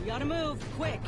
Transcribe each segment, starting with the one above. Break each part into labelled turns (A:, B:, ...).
A: Gotta move, quick!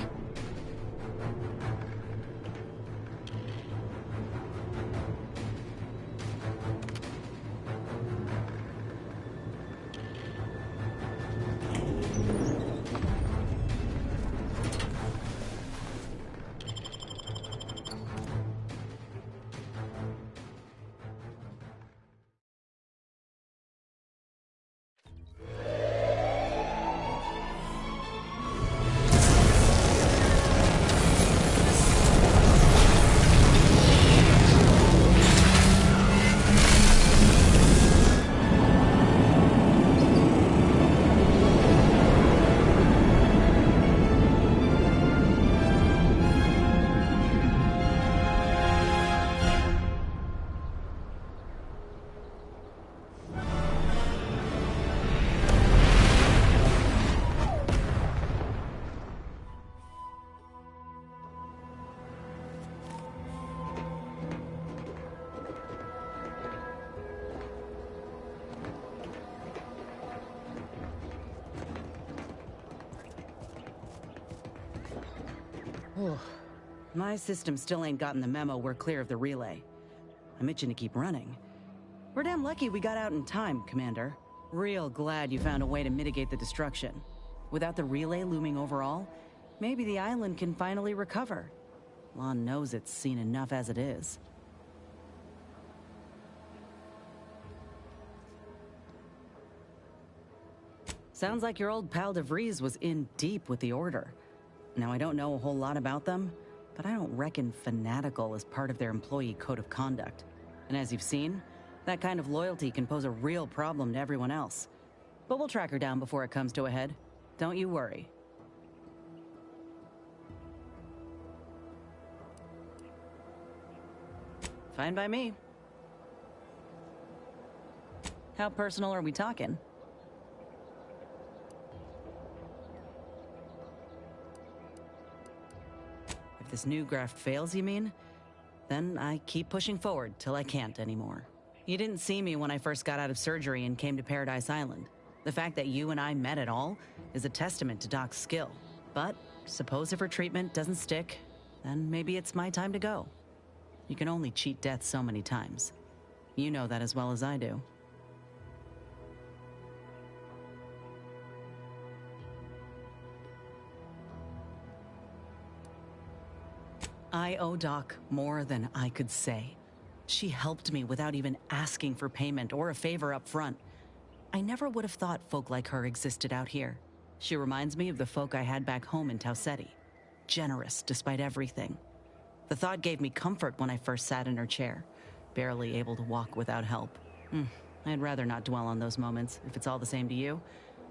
A: My system still ain't gotten the memo we're clear of the relay. I'm itching to keep running. We're damn lucky we got out in time, Commander. Real glad you found a way to mitigate the destruction. Without the relay looming over all, maybe the island can finally recover. Lon knows it's seen enough as it is. Sounds like your old pal DeVries was in deep with the Order. Now, I don't know a whole lot about them, but I don't reckon fanatical is part of their employee code of conduct. And as you've seen, that kind of loyalty can pose a real problem to everyone else. But we'll track her down before it comes to a head. Don't you worry. Fine by me. How personal are we talking? If this new graft fails, you mean? Then I keep pushing forward till I can't anymore. You didn't see me when I first got out of surgery and came to Paradise Island. The fact that you and I met at all is a testament to Doc's skill. But suppose if her treatment doesn't stick, then maybe it's my time to go. You can only cheat death so many times. You know that as well as I do. I owe Doc more than I could say. She helped me without even asking for payment or a favor up front. I never would have thought folk like her existed out here. She reminds me of the folk I had back home in Taucetti. Generous despite everything. The thought gave me comfort when I first sat in her chair, barely able to walk without help. I'd rather not dwell on those moments, if it's all the same to you.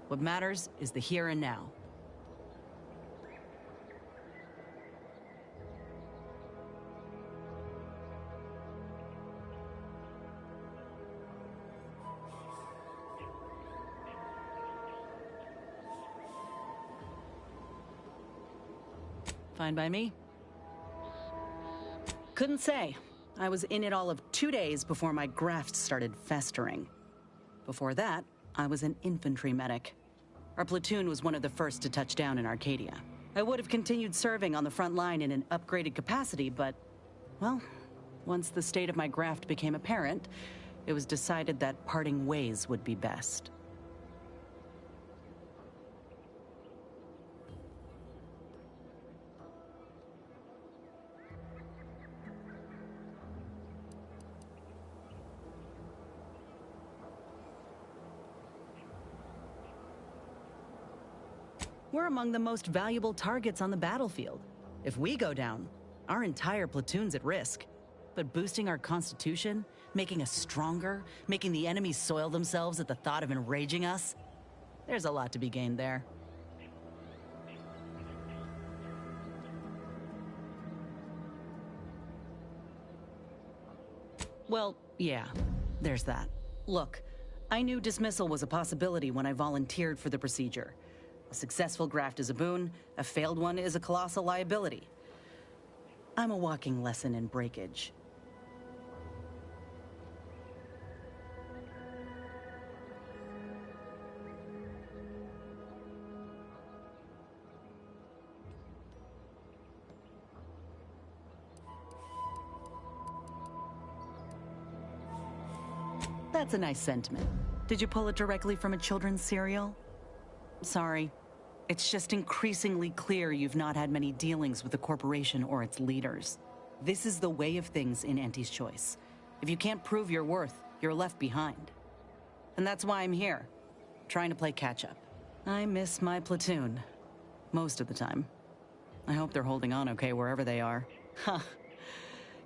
A: What matters is the here and now. Fine by me. Couldn't say. I was in it all of 2 days before my graft started festering. Before that, I was an infantry medic. Our platoon was one of the first to touch down in Arcadia. I would have continued serving on the front line in an upgraded capacity, but, well, once the state of my graft became apparent, it was decided that parting ways would be best. We're among the most valuable targets on the battlefield. If we go down, our entire platoon's at risk. But boosting our constitution, making us stronger, making the enemy soil themselves at the thought of enraging us, there's a lot to be gained there. Well, yeah, there's that. Look, I knew dismissal was a possibility when I volunteered for the procedure. A successful graft is a boon, a failed one is a colossal liability. I'm a walking lesson in breakage. That's a nice sentiment. Did you pull it directly from a children's serial? Sorry. It's just increasingly clear you've not had many dealings with the corporation or its leaders. This is the way of things in Auntie's Choice. If you can't prove your worth, you're left behind. And that's why I'm here, trying to play catch-up. I miss my platoon. Most of the time. I hope they're holding on okay wherever they are. Huh.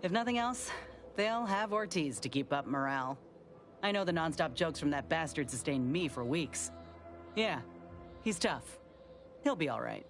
A: If nothing else, they'll have Ortiz to keep up morale. I know the nonstop jokes from that bastard sustained me for weeks. Yeah, he's tough. He'll be all right.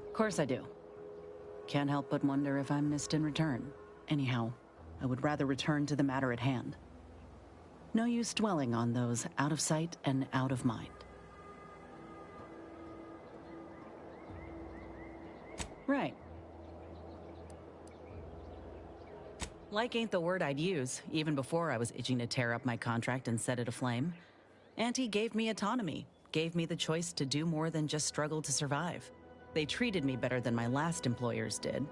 A: Of course I do. Can't help but wonder if I'm missed in return. Anyhow, I would rather return to the matter at hand. No use dwelling on those out of sight and out of mind. Right. Like ain't the word I'd use, even before I was itching to tear up my contract and set it aflame. Auntie gave me autonomy, gave me the choice to do more than just struggle to survive. They treated me better than my last employers did,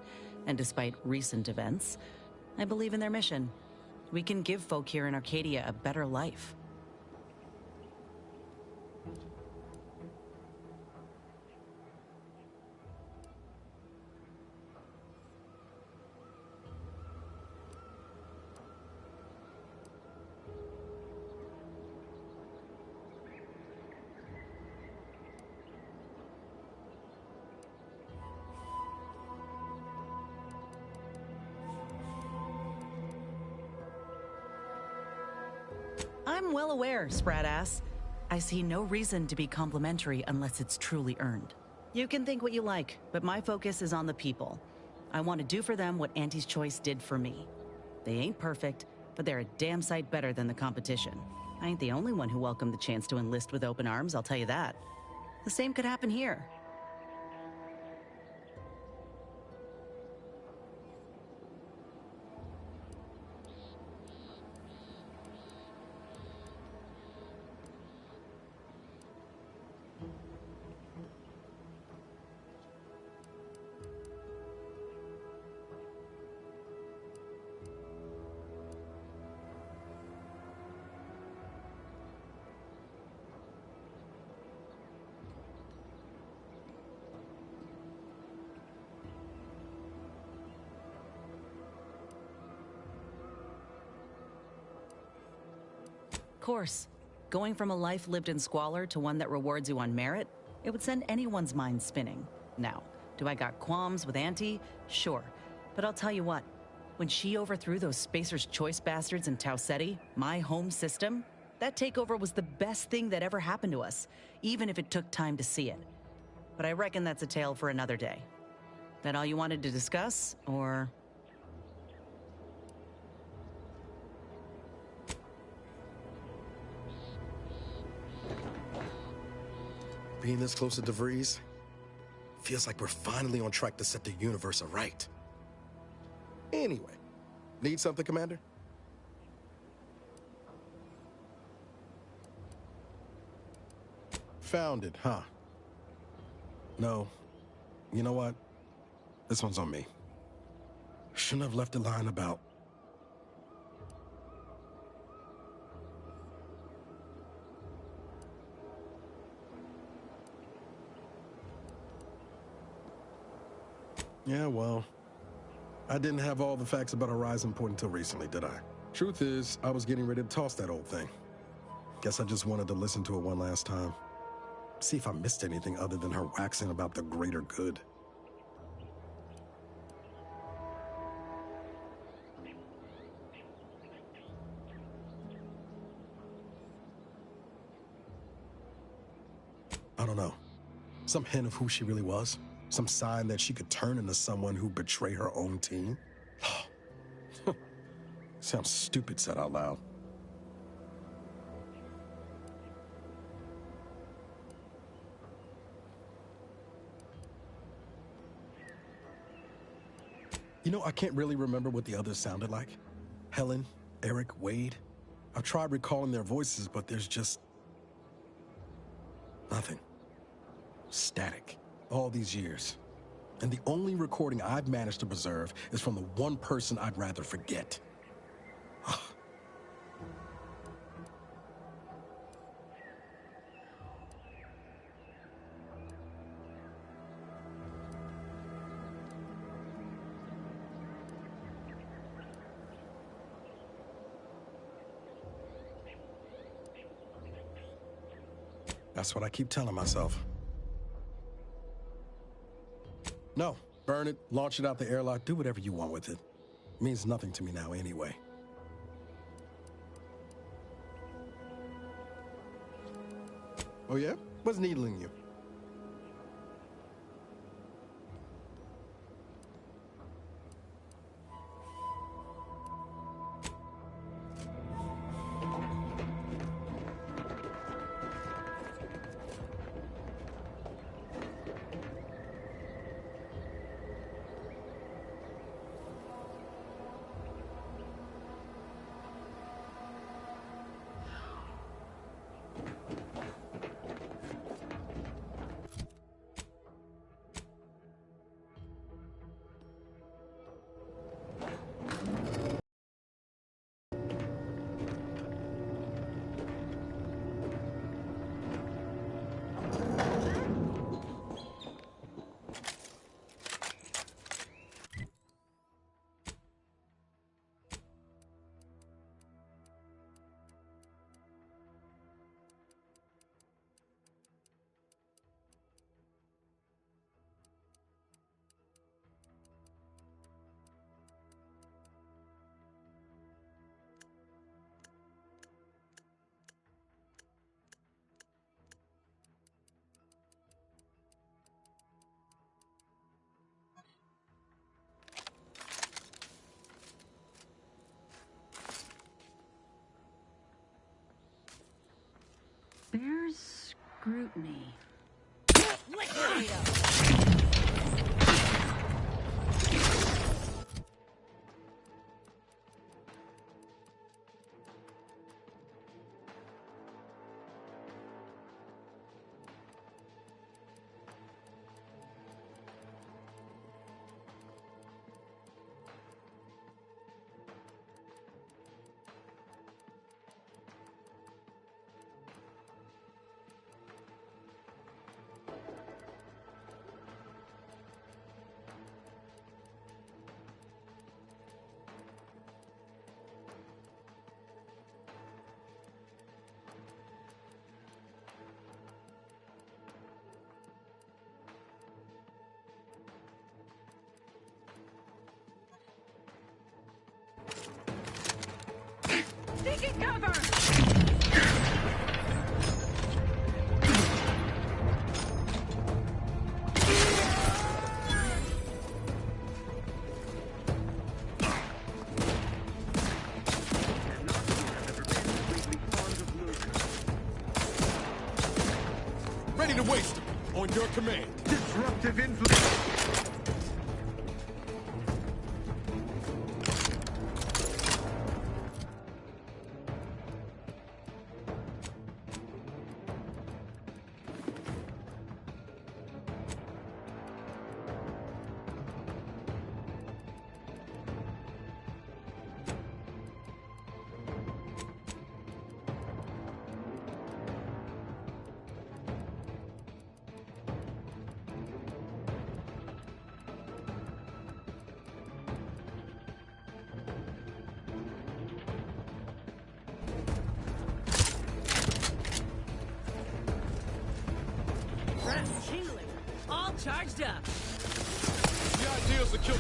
A: and despite recent events, I believe in their mission. We can give folk here in Arcadia a better life. I'm well aware, Spratass. I see no reason to be complimentary unless it's truly earned. You can think what you like, but my focus is on the people. I want to do for them what Auntie's Choice did for me. They ain't perfect, but they're a damn sight better than the competition. I ain't the only one who welcomed the chance to enlist with open arms, I'll tell you that. The same could happen here. Course. Going from a life lived in squalor to one that rewards you on merit, it would send anyone's mind spinning. Now, do I got qualms with Auntie? Sure. But I'll tell you what, when she overthrew those Spacer's Choice bastards in Tau Ceti, my home system, that takeover was the best thing that ever happened to us, even if it took time to see it. But I reckon that's a tale for another day. That all you wanted to discuss, or...
B: Being this close to DeVries feels like we're finally on track to set the universe aright. Anyway, need something, Commander? found it, huh? No. You know what? This one's on me. Shouldn't have left a line about... Yeah, well, I didn't have all the facts about Horizon Point until recently, did I? Truth is, I was getting ready to toss that old thing. Guess I just wanted to listen to it one last time. See if I missed anything other than her waxing about the greater good. I don't know. Some hint of who she really was? Some sign that she could turn into someone who betray her own team? Sounds stupid said out loud. You know, I can't really remember what the others sounded like. Helen, Eric, Wade. I've tried recalling their voices, but there's just... nothing. Static. All these years. And the only recording I've managed to preserve is from the one person I'd rather forget. That's what I keep telling myself. No, burn it, launch it out the airlock, do whatever you want with it. It means nothing to me now anyway. Oh yeah? What's needling you?
A: Bears scrutiny. Liquidate 'em! Taking cover!
B: Ready to waste them. On your command.
C: Disruptive influence.
A: Trap chilling. All charged up.
B: The idea is to kill.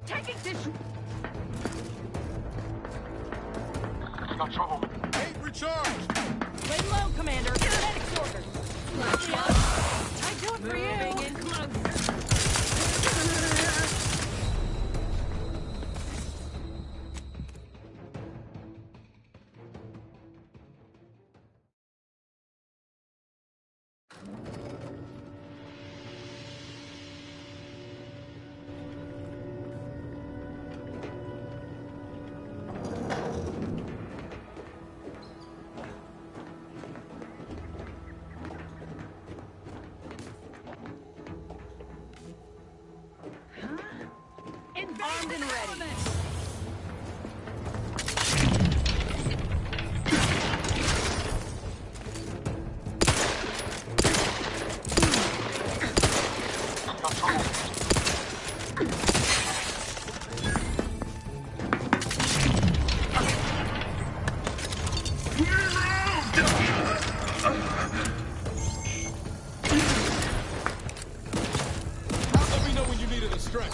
A: Taking this.
C: Got trouble.
B: Eight recharged!
A: Lay low, Commander. Medics orders. I do it for you. Moving in close. Armed and ready.
B: Let me know when you needed a stretch.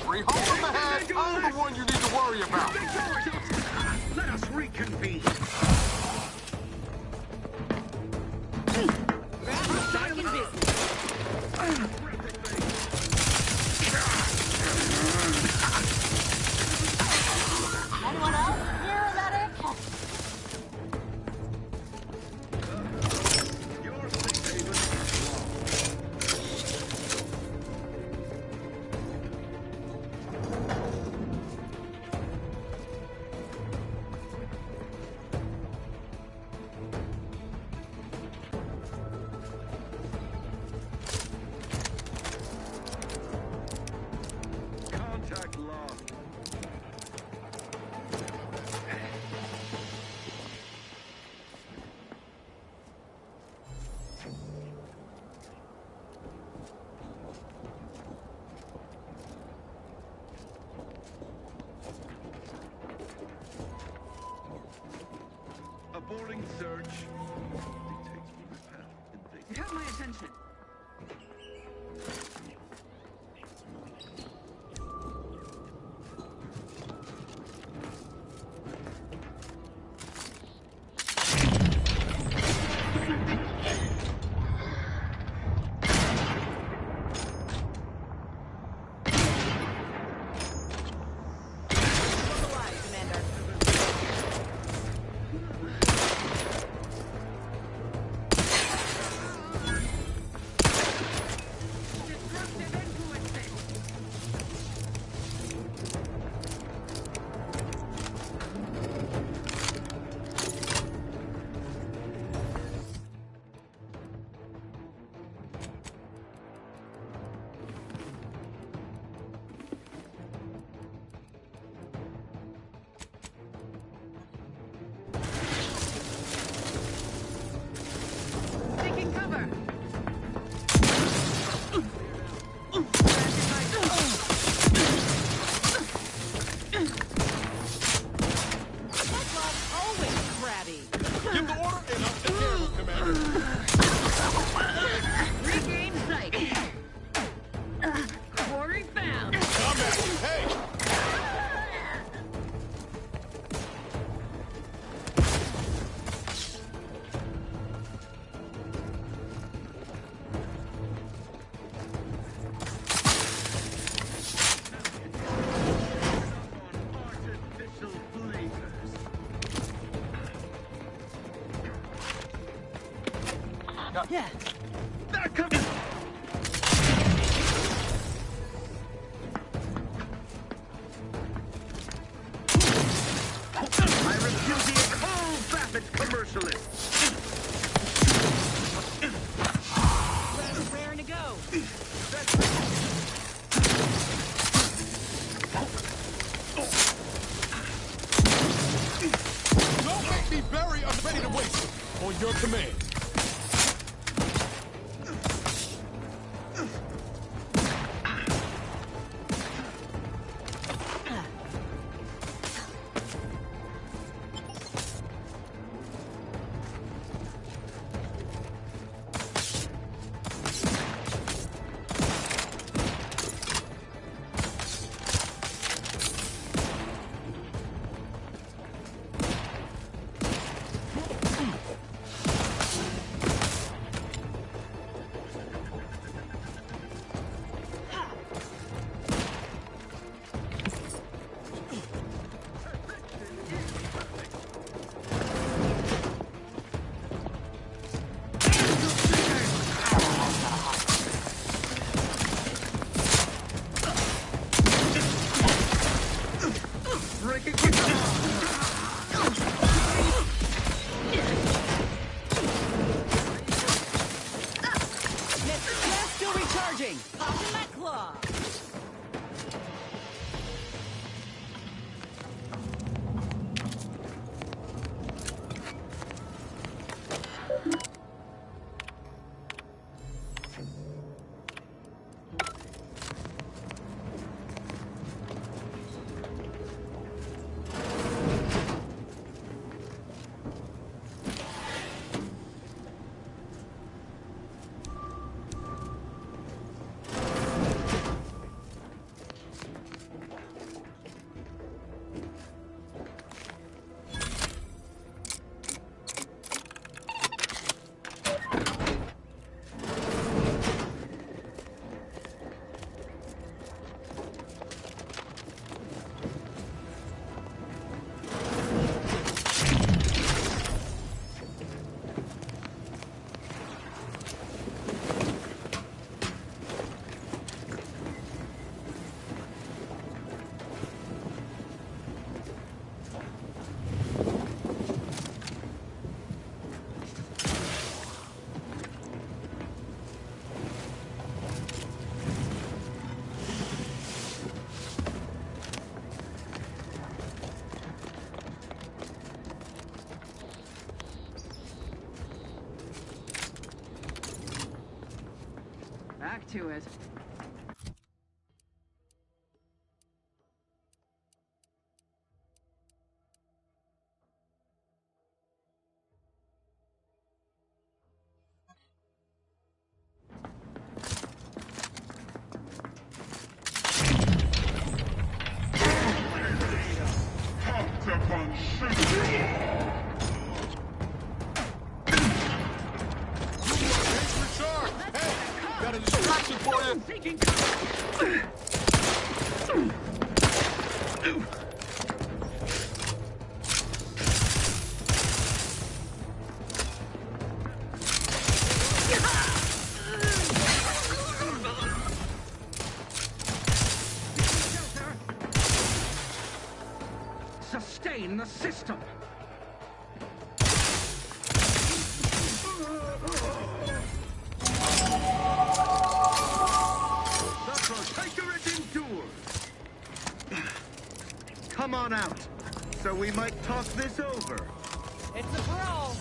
C: Three holes in the head. I'm the one you need to worry about.
D: Let us reconvene.
A: Back in business.
E: Anyone else hear that it?
D: Your safe haven is long. Contact lost. Aborting search. Dictates we repel.
F: It got my attention. Taking cover.
A: Always crabby.
B: Give the order and I'll take care of it, Commander.
F: Regain sight. Quarry found.
B: Combat! Hey!
D: Artificial flavors.
F: Yeah.
D: They're coming! I repudiate all vapid commercialists!
F: Raring to go.
C: Don't make me bury I'm ready to waste it. On your command.
F: Still recharging. Popping my claw. Back to it.
C: Recharge! Hey, got a distraction for you.
F: Taking cover.
D: Sustain the system! The Protectorate endures! Come on out, so we might talk this over.
F: It's a brawl.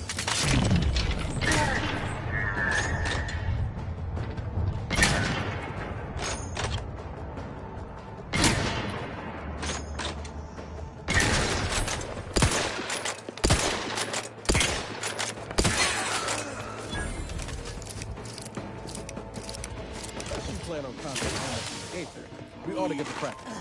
C: Plan on contact from the Aether. We ought to get to practice.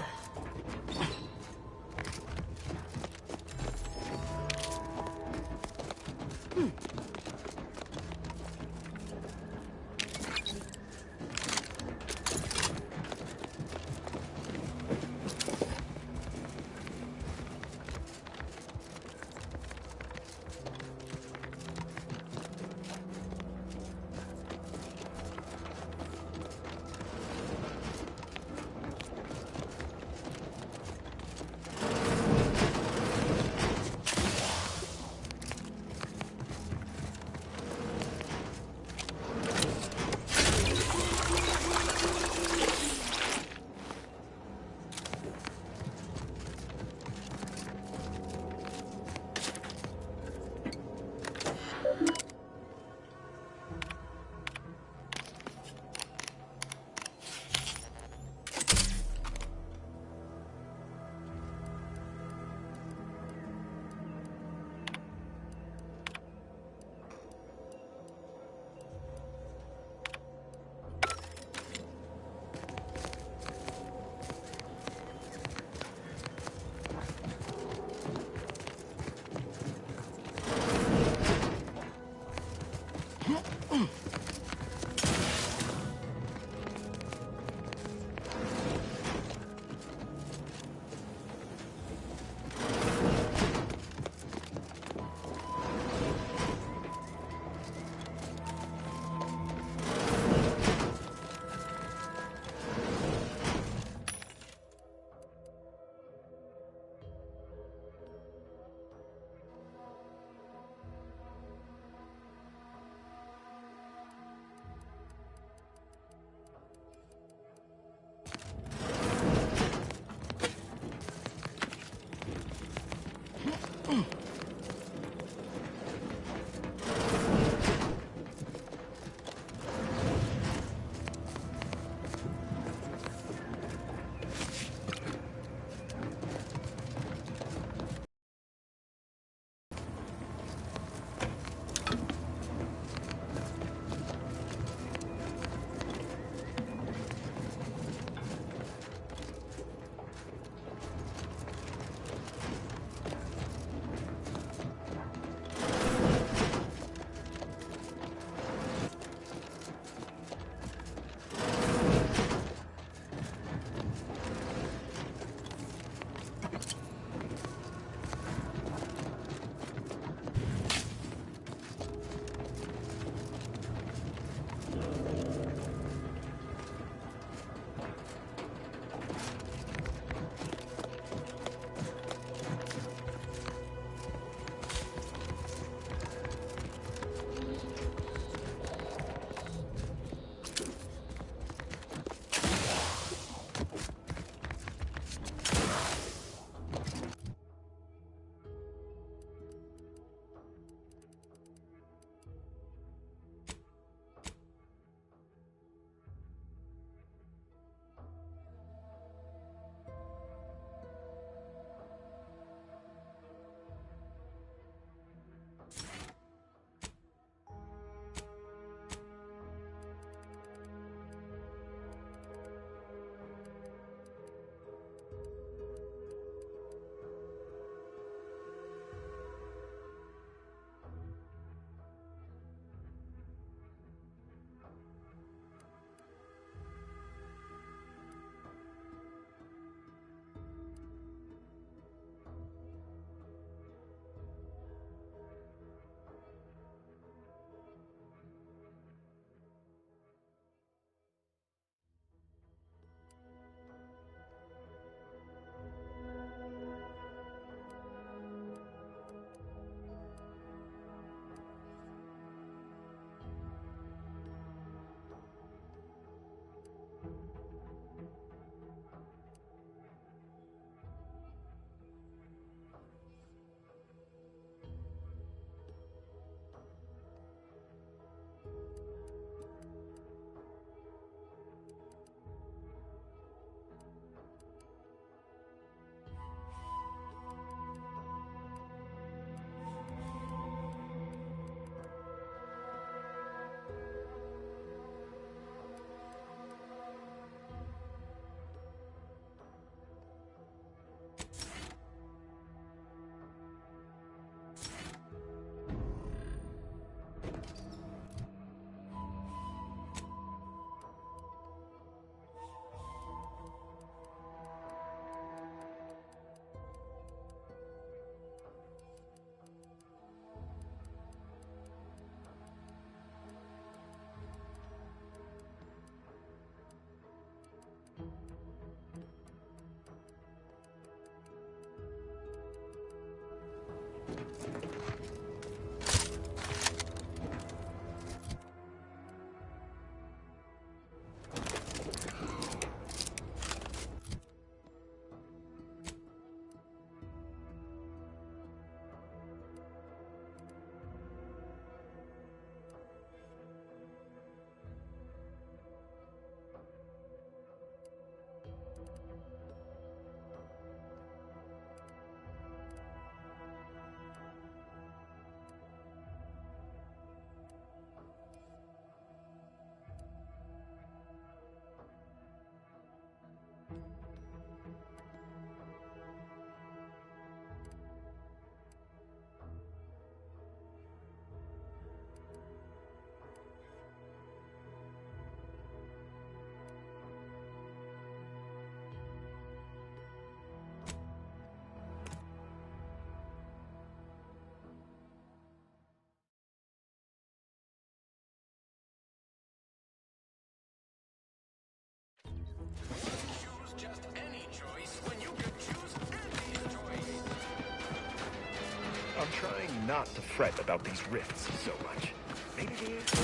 G: not to fret about these rifts so much. Maybe the answer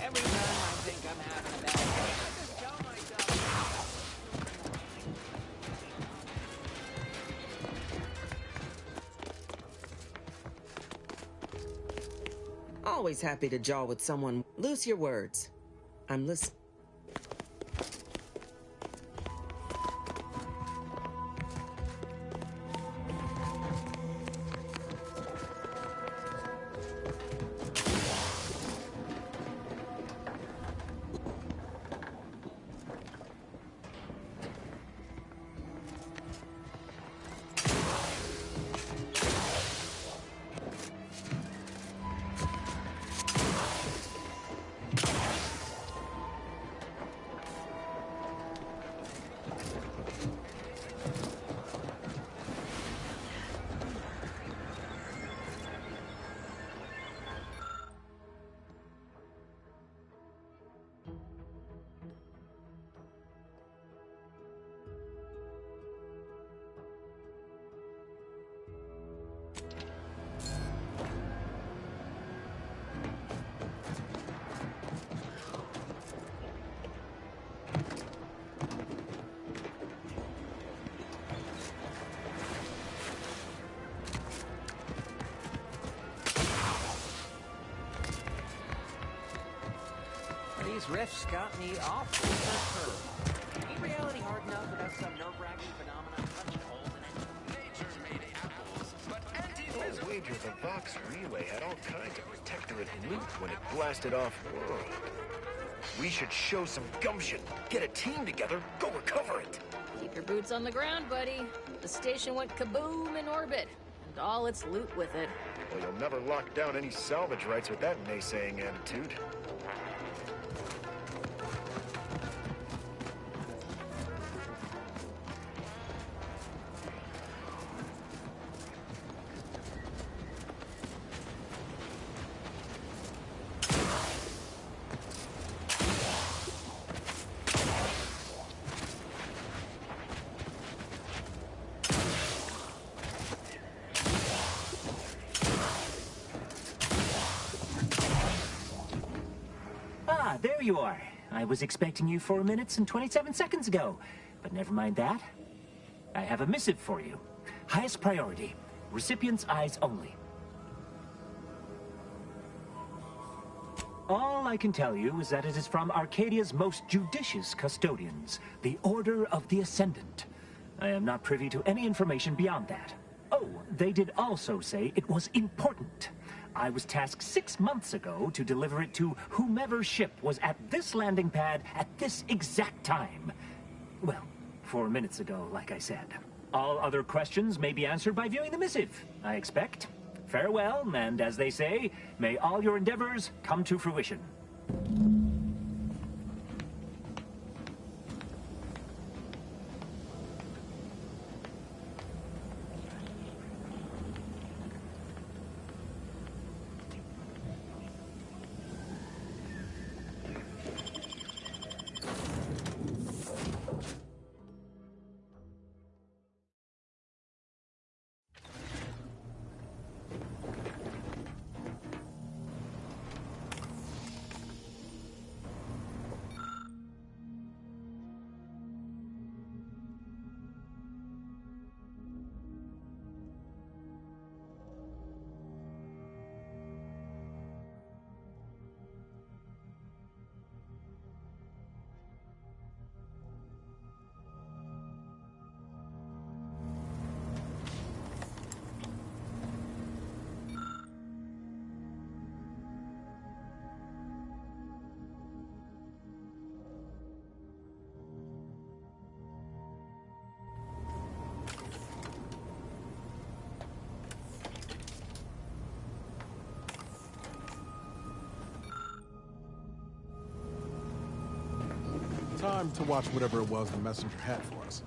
F: Every time I think I'm having a bad day, I just tell myself.
H: Always happy to jaw with someone. Loose your words. I'm listening.
F: These riffs got me awful perturbed. Ain't reality hard enough without some nerve-wracking phenomenon punching holes in it?
G: Nature's made apples, but I'll wager the Vox Relay had all kinds of protectorate loot when it blasted off world. We should show some gumption, get a team together, go recover it.
I: Keep your boots on the ground, buddy. The station went kaboom in orbit, and all its loot with it.
G: Well, you'll never lock down any salvage rights with that naysaying attitude.
J: Ah, there you are. I was expecting you 4 minutes and 27 seconds ago. But never mind that. I have a missive for you. Highest priority. Recipient's eyes only. All I can tell you is that it is from Arcadia's most judicious custodians, the Order of the Ascendant. I am not privy to any information beyond that. Oh, they did also say it was important. I was tasked 6 months ago to deliver it to whomever ship was at this landing pad at this exact time. Well, 4 minutes ago, like I said. All other questions may be answered by viewing the missive, I expect. Farewell, and as they say, may all your endeavors come to fruition.
B: Time to watch whatever it was the messenger had for us.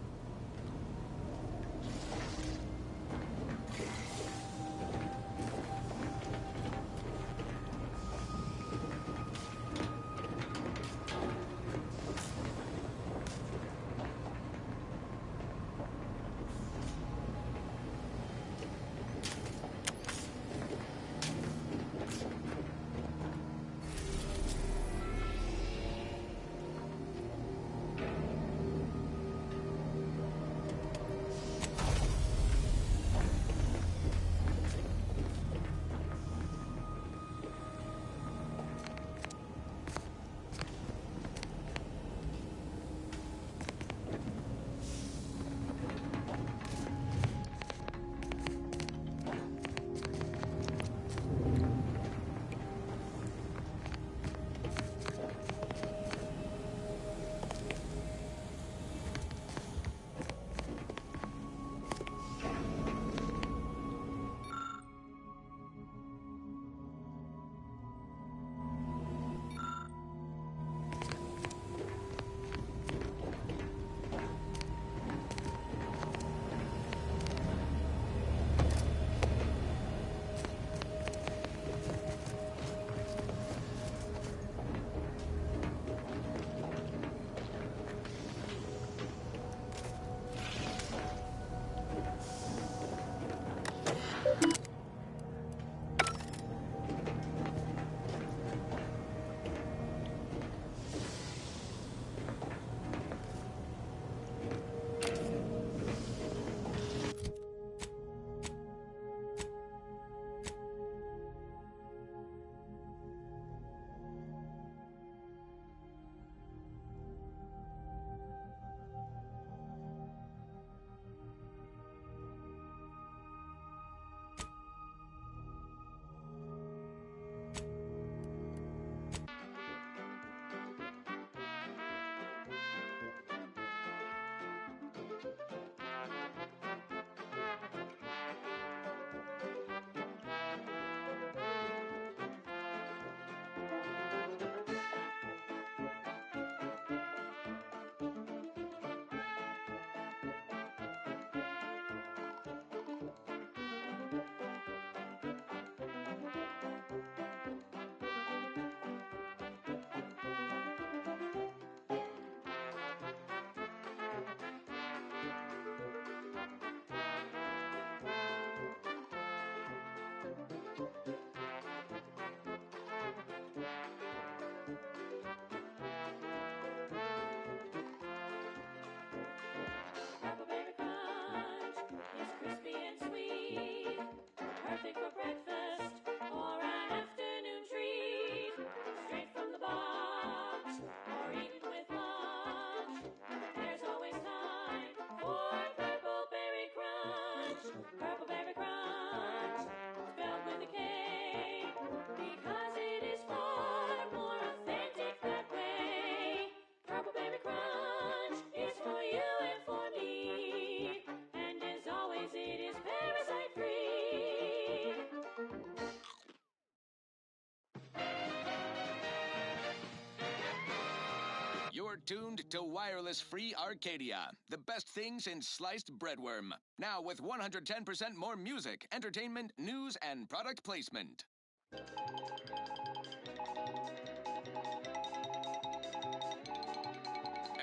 K: tuned to Wireless Free Arcadia, the best thing since sliced breadworm. Now with 110% more music, entertainment, news, and product placement.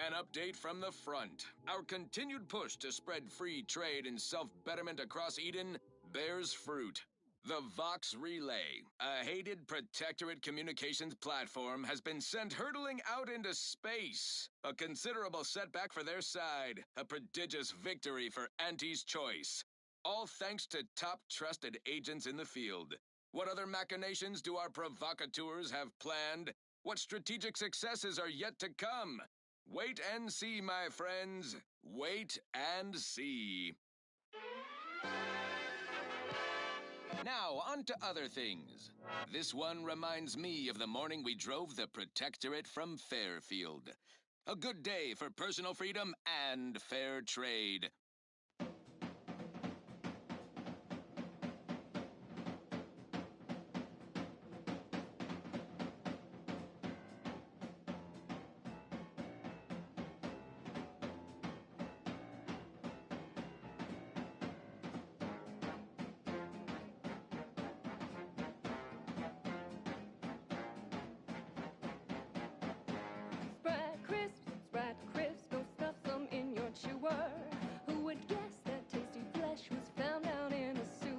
K: An update from the front. Our continued push to spread free trade and self-betterment across Eden bears fruit. The Vox Relay, a hated protectorate communications platform, has been sent hurtling out into space. A considerable setback for their side, a prodigious victory for Auntie's choice. All thanks to top trusted agents in the field. What other machinations do our provocateurs have planned? What strategic successes are yet to come? Wait and see, my friends. Wait and see. Now, on to other things. This one reminds me of the morning we drove the Protectorate from Fairfield. A good day for personal freedom and fair trade.
L: Who would guess that tasty flesh was found down in a sewer?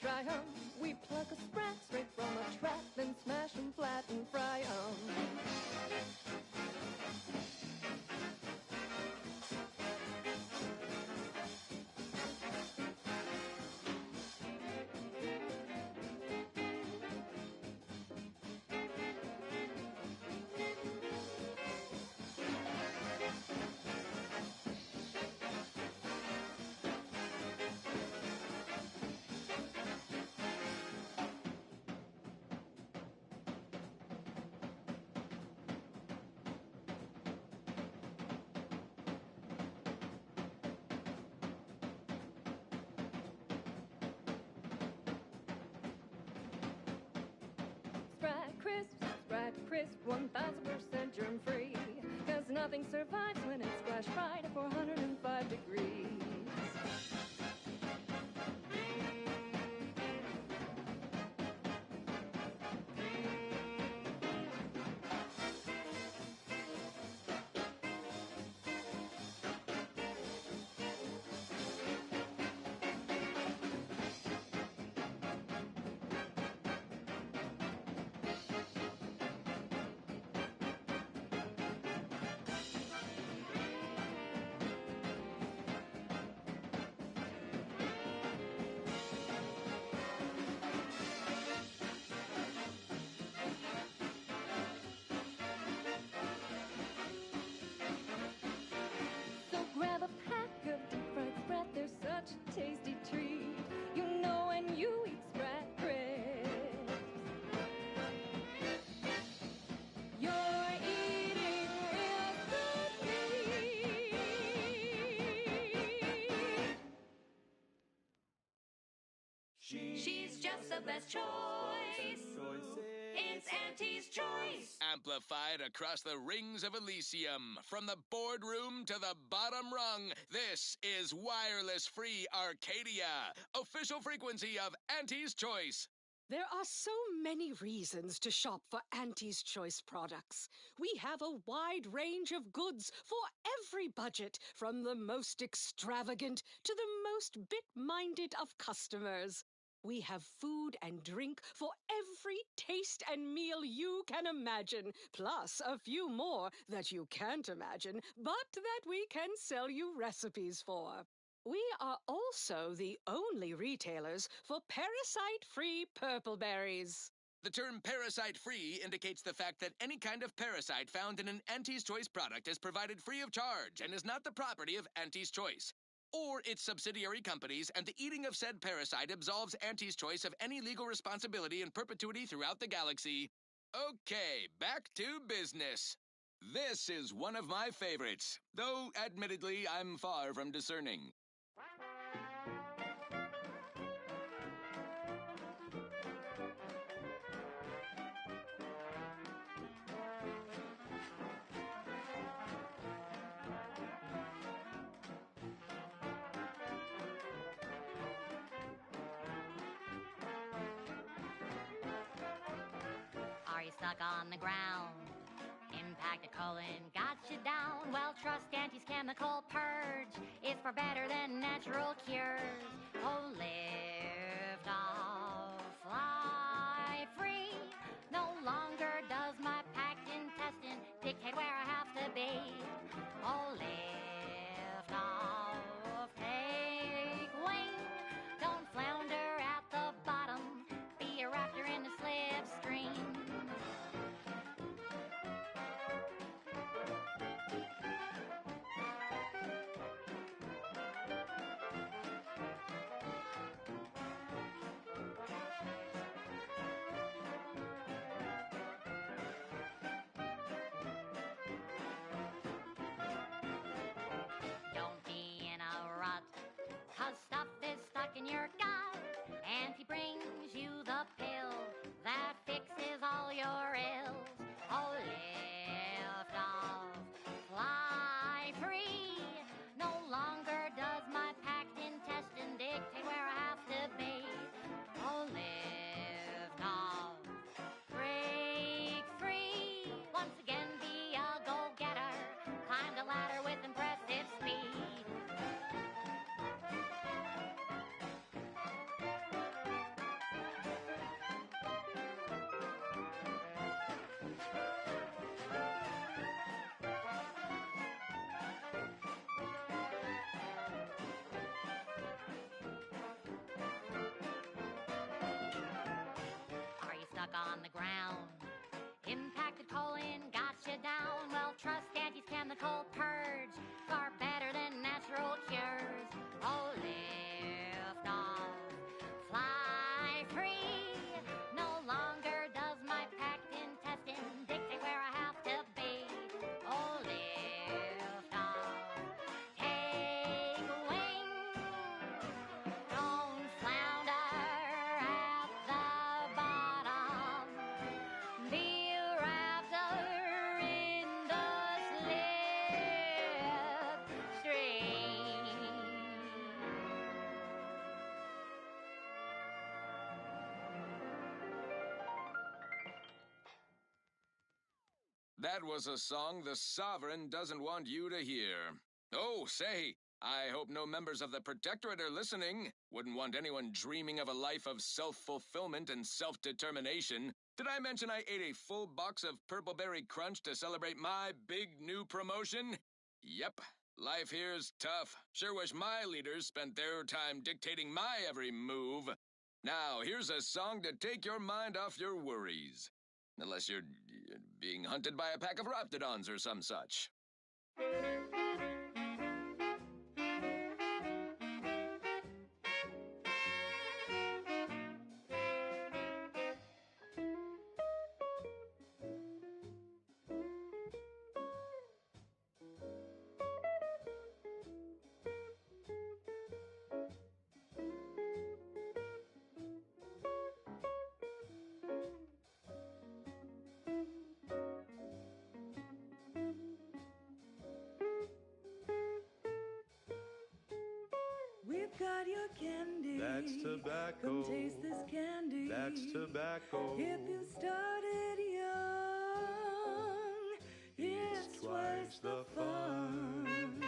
L: Try 'em. We pluck a sprat straight from a trap, then smash 'em flat and fry 'em. Crisp, 1000% germ-free. 'Cause nothing survives when it's splash fried at 405 degrees. Tasty treat, you know, when you eat Sprat Crisp. You're eating real good meat. She's just the best choice. It's Auntie's choice.
K: Amplified across the rings of Elysium, from the boardroom to the bottom rung, this is Wireless Free Arcadia, official frequency of Auntie's Choice.
M: There are so many reasons to shop for Auntie's Choice products. We have a wide range of goods for every budget, from the most extravagant to the most bit-minded of customers. We have food and drink for every taste and meal you can imagine, plus a few more that you can't imagine, but that we can sell you recipes for. We are also the only retailers for parasite-free purple berries.
K: The term parasite-free indicates the fact that any kind of parasite found in an Auntie's Choice product is provided free of charge and is not the property of Auntie's Choice or its subsidiary companies, and the eating of said parasite absolves Auntie's Choice of any legal responsibility in perpetuity throughout the galaxy. Okay, back to business. This is one of my favorites, though admittedly I'm far from discerning.
E: Are you stuck on the ground? Impacted colon got you down. Well, trust Auntie's chemical purge. It's far better than natural cures. Oh, lift off, fly free. No longer does my packed intestine dictate where I have to be. Oh, lift off, take wing. Don't flounder at the bottom. Be a raptor in the slipstream. Don't be in a rut, 'cause stuff is stuck in your gut. And he brings you the pill that fixes all your ills. Oh, lift off, fly free. No longer does my packed intestine dictate where I have to be. Oh, lift off, break free. Once again, be a go-getter. Climb the ladder with impressive speed. Are you stuck on the ground? Impacted colon got you down. Well, trust Auntie's chemical purge. Far better than natural cures. Oh, lift off, fly free. No longer does my packed intestine dictate where I have to be. Oh, lift off, take wing. Don't flounder at the bottom. Be a raptor in the slipstream.
K: That was a song the Sovereign doesn't want you to hear. Oh, say, I hope no members of the Protectorate are listening. Wouldn't want anyone dreaming of a life of self-fulfillment and self-determination. Did I mention I ate a full box of Purple Berry Crunch to celebrate my big new promotion? Yep, life here's tough. Sure wish my leaders spent their time dictating my every move. Now, here's a song to take your mind off your worries. Unless you're being hunted by a pack of raptidons or some such.
N: We've got your candy.
O: That's tobacco.
N: Come taste this candy.
O: That's tobacco.
N: If you started young, it's twice the fun.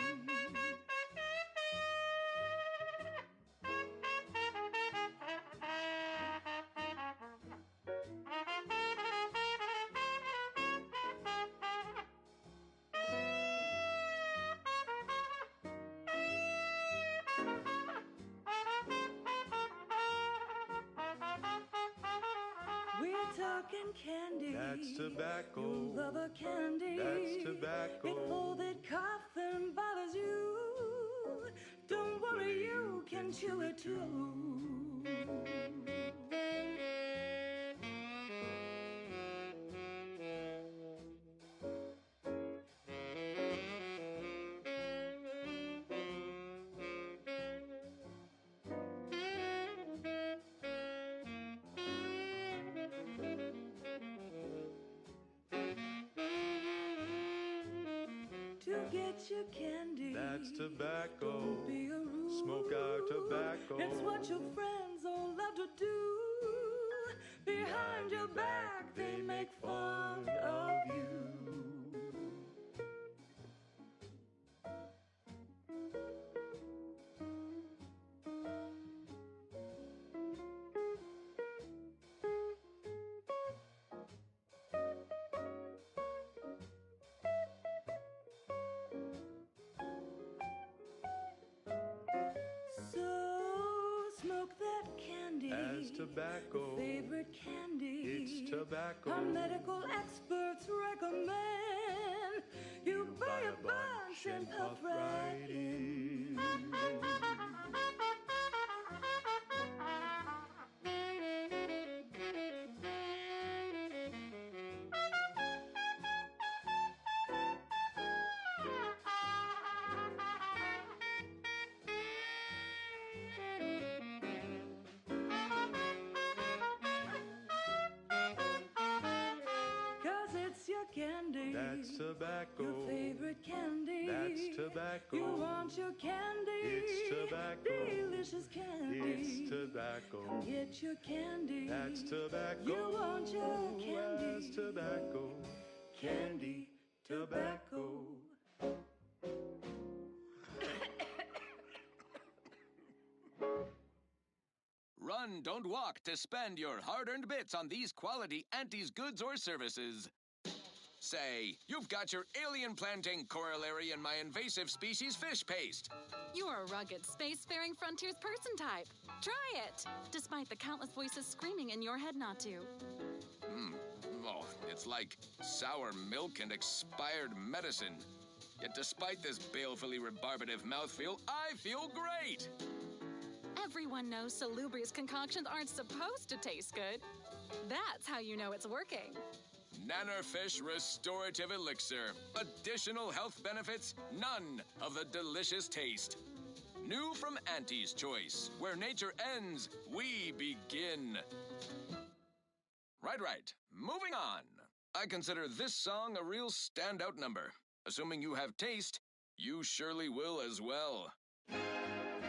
N: We're talking candy.
O: That's tobacco.
N: You love a candy.
O: That's tobacco.
N: Before that coughin' bothers you, don't worry, you can chew it too. To get your candy.
O: That's tobacco.
N: Don't be a rude.
O: Smoke our tobacco.
N: It's what your friends all love to do. Behind your back, they make fun of you. So smoke that candy.
O: As tobacco.
N: Your favorite candy.
O: It's tobacco.
N: Our medical experts recommend you buy a bunch and puff right in. Cause it's your candy.
O: That's tobacco.
N: Your favorite candy.
O: That's tobacco.
N: You want your candy.
O: It's tobacco.
N: Delicious candy.
O: It's tobacco.
N: Come get your candy.
O: That's tobacco.
N: You want your candy.
O: That's tobacco.
N: Candy, tobacco.
K: Run, don't walk to spend your hard-earned bits on these quality Auntie's goods or services. Say, you've got your alien planting corollary in my invasive species fish paste.
P: You're a rugged, spacefaring frontiers person type. Try it, despite the countless voices screaming in your head not to.
K: Oh, it's like sour milk and expired medicine. Yet despite this balefully rebarbative mouthfeel, I feel great!
P: Everyone knows salubrious concoctions aren't supposed to taste good. That's how you know it's working.
K: Nannerfish Restorative Elixir. Additional health benefits, none of the delicious taste. New from Auntie's Choice. Where nature ends, we begin. Right. Moving on. I consider this song a real standout number. Assuming you have taste, you surely will as well.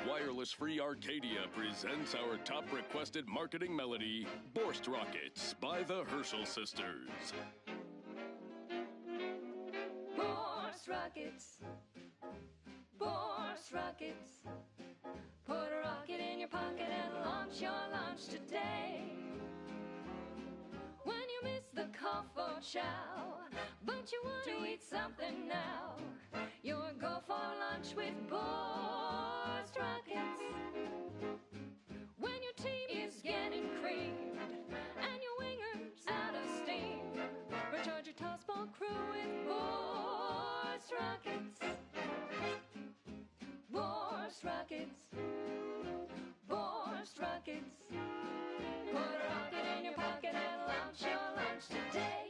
Q: Wireless Free Arcadia presents our top requested marketing melody, Borst Rockets by the Herschel Sisters.
L: Borst rockets. Borst rockets. Put a rocket in your pocket and launch your lunch today. When you miss the cough or chow, but you want to eat something now, you'll go for lunch with Borst rockets. When your team is getting creamed and your winger's out of steam, recharge your tossball crew with Borst rockets. Borst rockets. Borst rockets. Put a rocket in your pocket and launch your lunch today.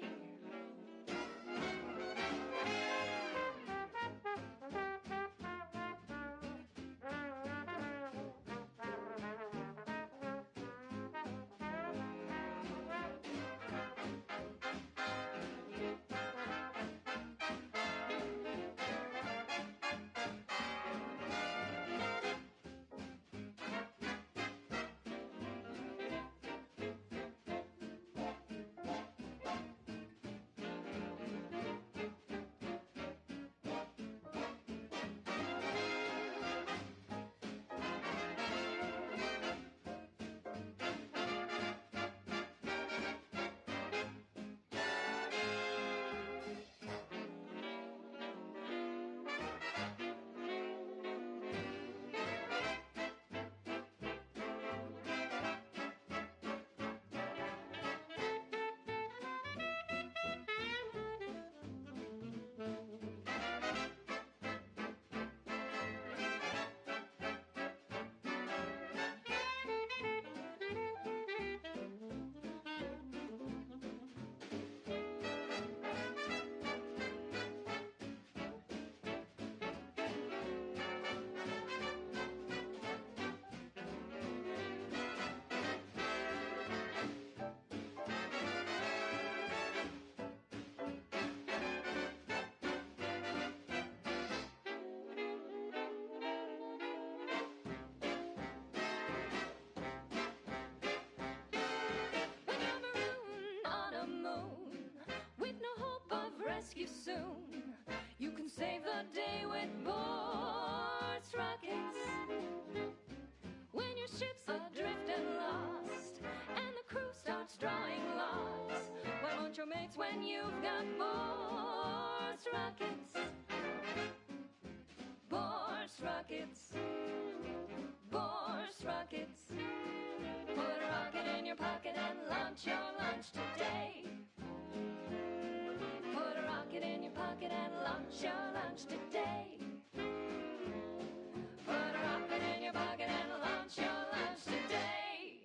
L: soon. You can save the day with Boards Rockets. When your ship's adrift and lost, and the crew starts drawing lots, why won't your mates when you've got Boards Rockets? Boards Rockets. Boards Rockets. Put a rocket in your pocket and launch your lunch today. Put a rocket in your pocket and launch your lunch today. Put a rocket in your pocket and launch your lunch today.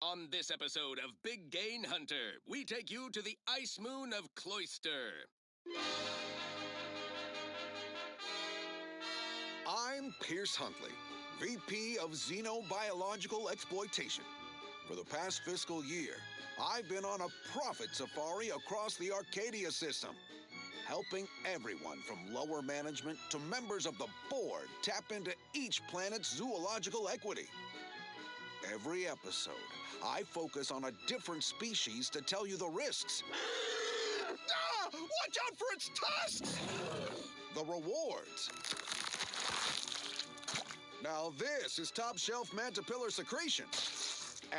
K: On this episode of Big Gain Hunter, we take you to the ice moon of Cloister.
R: I'm Pierce Huntley, VP of Xenobiological Exploitation. For the past fiscal year, I've been on a profit safari across the Arcadia system, helping everyone from lower management to members of the board tap into each planet's zoological equity. Every episode, I focus on a different species to tell you the risks. Watch out for its tusks! The rewards. Now this is top-shelf mantipillar secretion,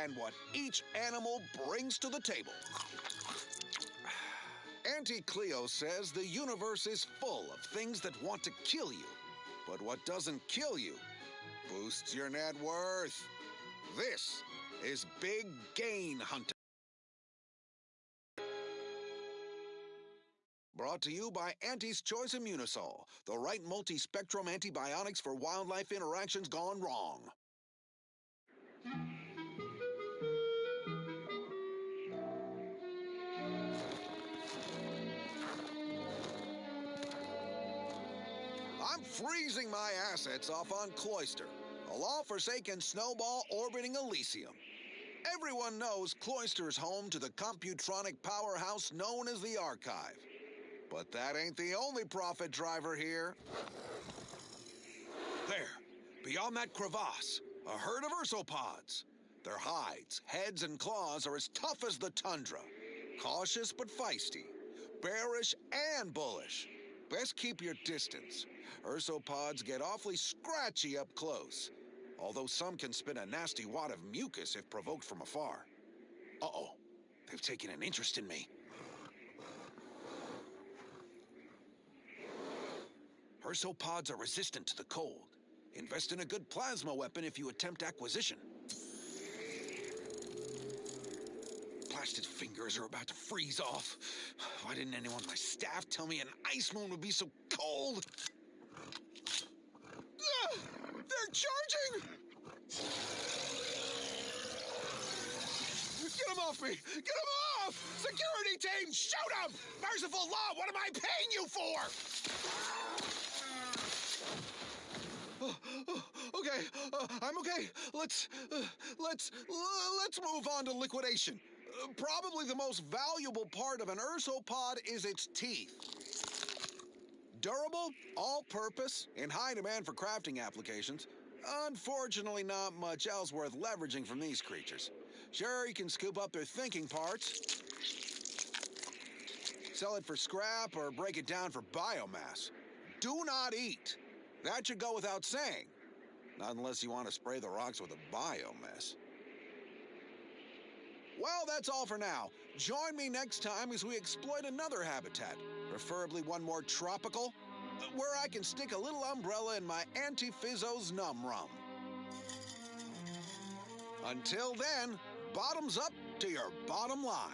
R: and what each animal brings to the table. Auntie Cleo says the universe is full of things that want to kill you, but what doesn't kill you boosts your net worth. This is Big Gain Hunter. Brought to you by Auntie's Choice Immunosol, the right multi-spectrum antibiotics for wildlife interactions gone wrong. I'm freezing my assets off on Cloister, a law-forsaken snowball orbiting Elysium. Everyone knows Cloister's home to the computronic powerhouse known as the Archive. But that ain't the only profit driver here. There, beyond that crevasse, a herd of ursopods. Their hides, heads, and claws are as tough as the tundra. Cautious but feisty. Bearish and bullish. Best keep your distance. Ursopods get awfully scratchy up close. Although some can spit a nasty wad of mucus if provoked from afar. Uh-oh, they've taken an interest in me. Ursopods are resistant to the cold. Invest in a good plasma weapon if you attempt acquisition. Blasted fingers are about to freeze off. Why didn't anyone on my staff tell me an ice moon would be so cold? They're charging! Get them off me! Get them off! Security team, shoot them! Merciful law, what am I paying you for? Okay, I'm okay. Let's move on to liquidation. Probably the most valuable part of an ursopod is its teeth. Durable, all-purpose, in high demand for crafting applications. Unfortunately, not much else worth leveraging from these creatures. Sure, you can scoop up their thinking parts, sell it for scrap, or break it down for biomass. Do not eat. That should go without saying. Not unless you want to spray the rocks with a biomess. Well, that's all for now. Join me next time as we exploit another habitat, preferably one more tropical, where I can stick a little umbrella in my Auntie Fizzo's Num Rum. Until then, bottoms up to your bottom line.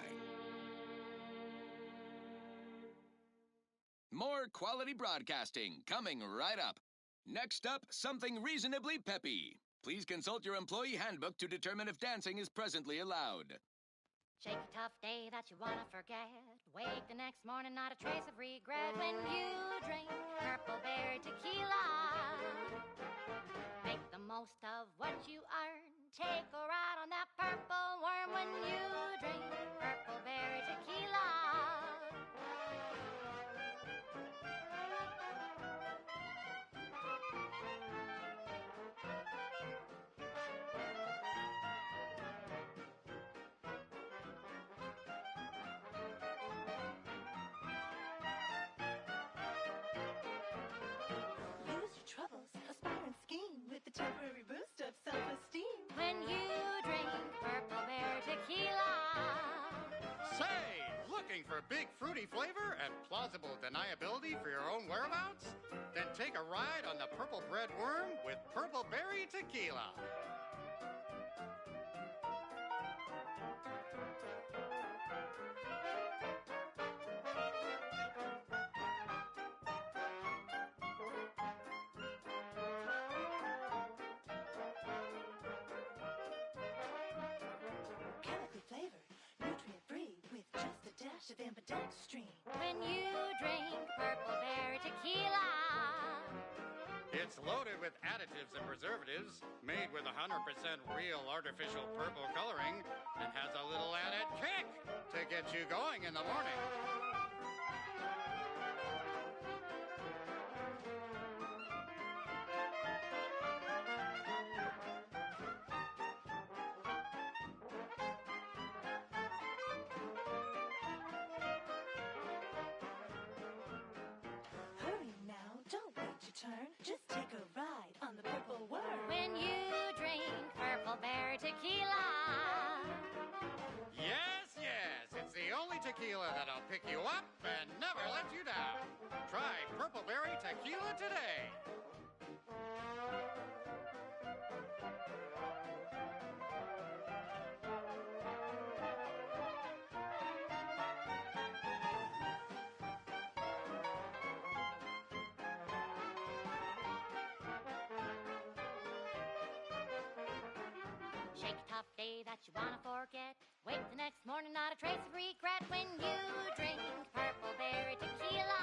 K: More quality broadcasting coming right up. Next up, something reasonably peppy. Please consult your employee handbook to determine if dancing is presently allowed.
E: Shake a tough day that you wanna forget. Wake the next morning, not a trace of regret when you drink Purple Berry Tequila. Make the most of what you earn. Take a ride on that purple worm when you drink Purple Berry Tequila.
S: fruity flavor and plausible deniability for your own whereabouts? Then take a ride on the Purple Bread Worm with Purple Berry Tequila.
L: Chemically flavored, nutrient-free with just a dash of ambidextrine.
E: When you drink Purple Berry Tequila.
S: It's loaded with additives and preservatives, made with 100% real artificial purple coloring, and has a little added kick to get you going in the morning.
L: Hurry now, don't wait your turn. Just take a ride on the Purple Worm.
E: When you drink Purple Berry Tequila.
S: Yes, yes, it's the only tequila that'll pick you up and never let you down. Try Purple Berry Tequila today.
E: Shake a tough day that you wanna forget. Wake the next morning, not a trace of regret when you drink Purple Berry Tequila.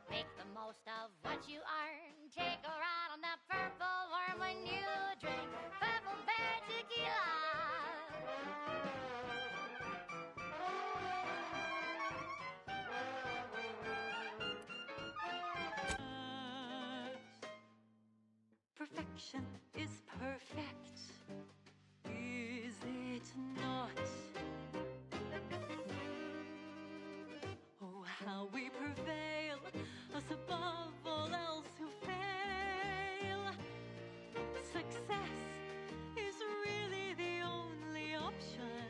E: Make the most of what you earn. Take a ride on that Purple Worm when you drink Purple Berry Tequila.
N: Perfection is perfect, is it not? Oh, how we prevail, us above all else who fail. Success is really the only option.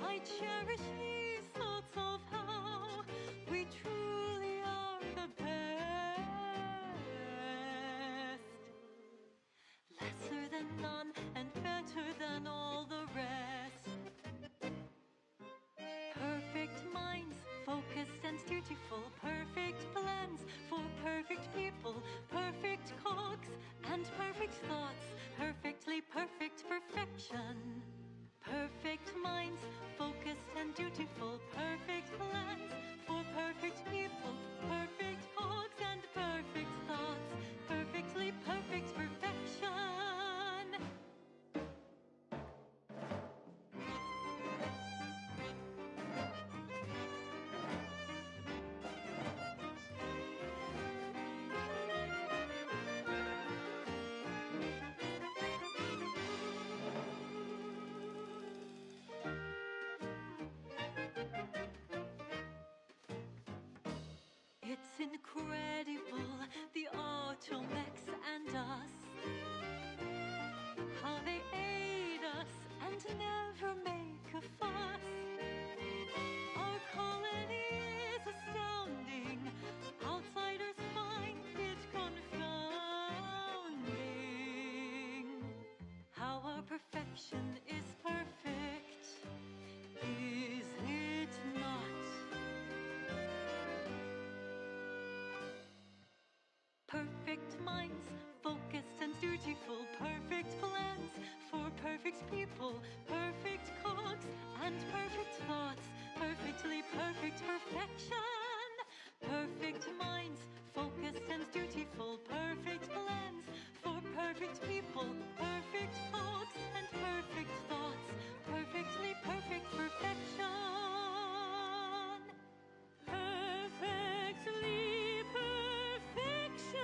N: I cherish these thoughts of how we truly are the best. Lesser than none and better than all the rest. Perfect minds, focused and dutiful, perfect plans for perfect people, perfect cogs and perfect thoughts, perfectly perfect perfection. Perfect minds, focused and dutiful, perfect plans for perfect people, perfect cogs and perfect thoughts, perfectly perfect perfection. It's incredible, the automechs and us. How they aid us and never make a fuss. Our colony is astounding. Outsiders find it confounding. How our perfection is perfect, is it not? Perfect minds, focused and dutiful, perfect plans for perfect people, perfect cogs and perfect thoughts, perfectly perfect perfection. Perfect minds, focused and dutiful, perfect plans for perfect people, perfect cogs and perfect thoughts, perfectly perfect perfection. Perfectly perfection.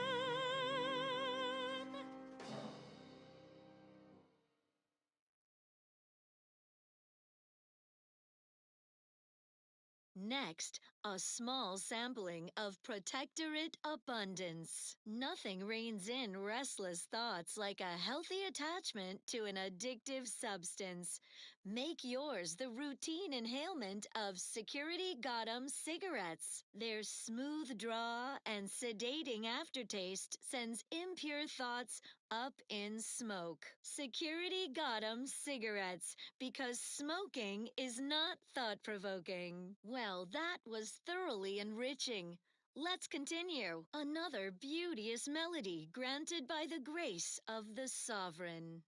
T: Next A small sampling of Protectorate abundance. Nothing reins in restless thoughts like a healthy attachment to an addictive substance. Make yours the routine inhalement of Security Gotham cigarettes. Their smooth draw and sedating aftertaste sends impure thoughts up in smoke. Security Gotham cigarettes, because smoking is not thought-provoking. Well, that was thoroughly enriching. Let's continue. Another beauteous melody granted by the grace of the sovereign.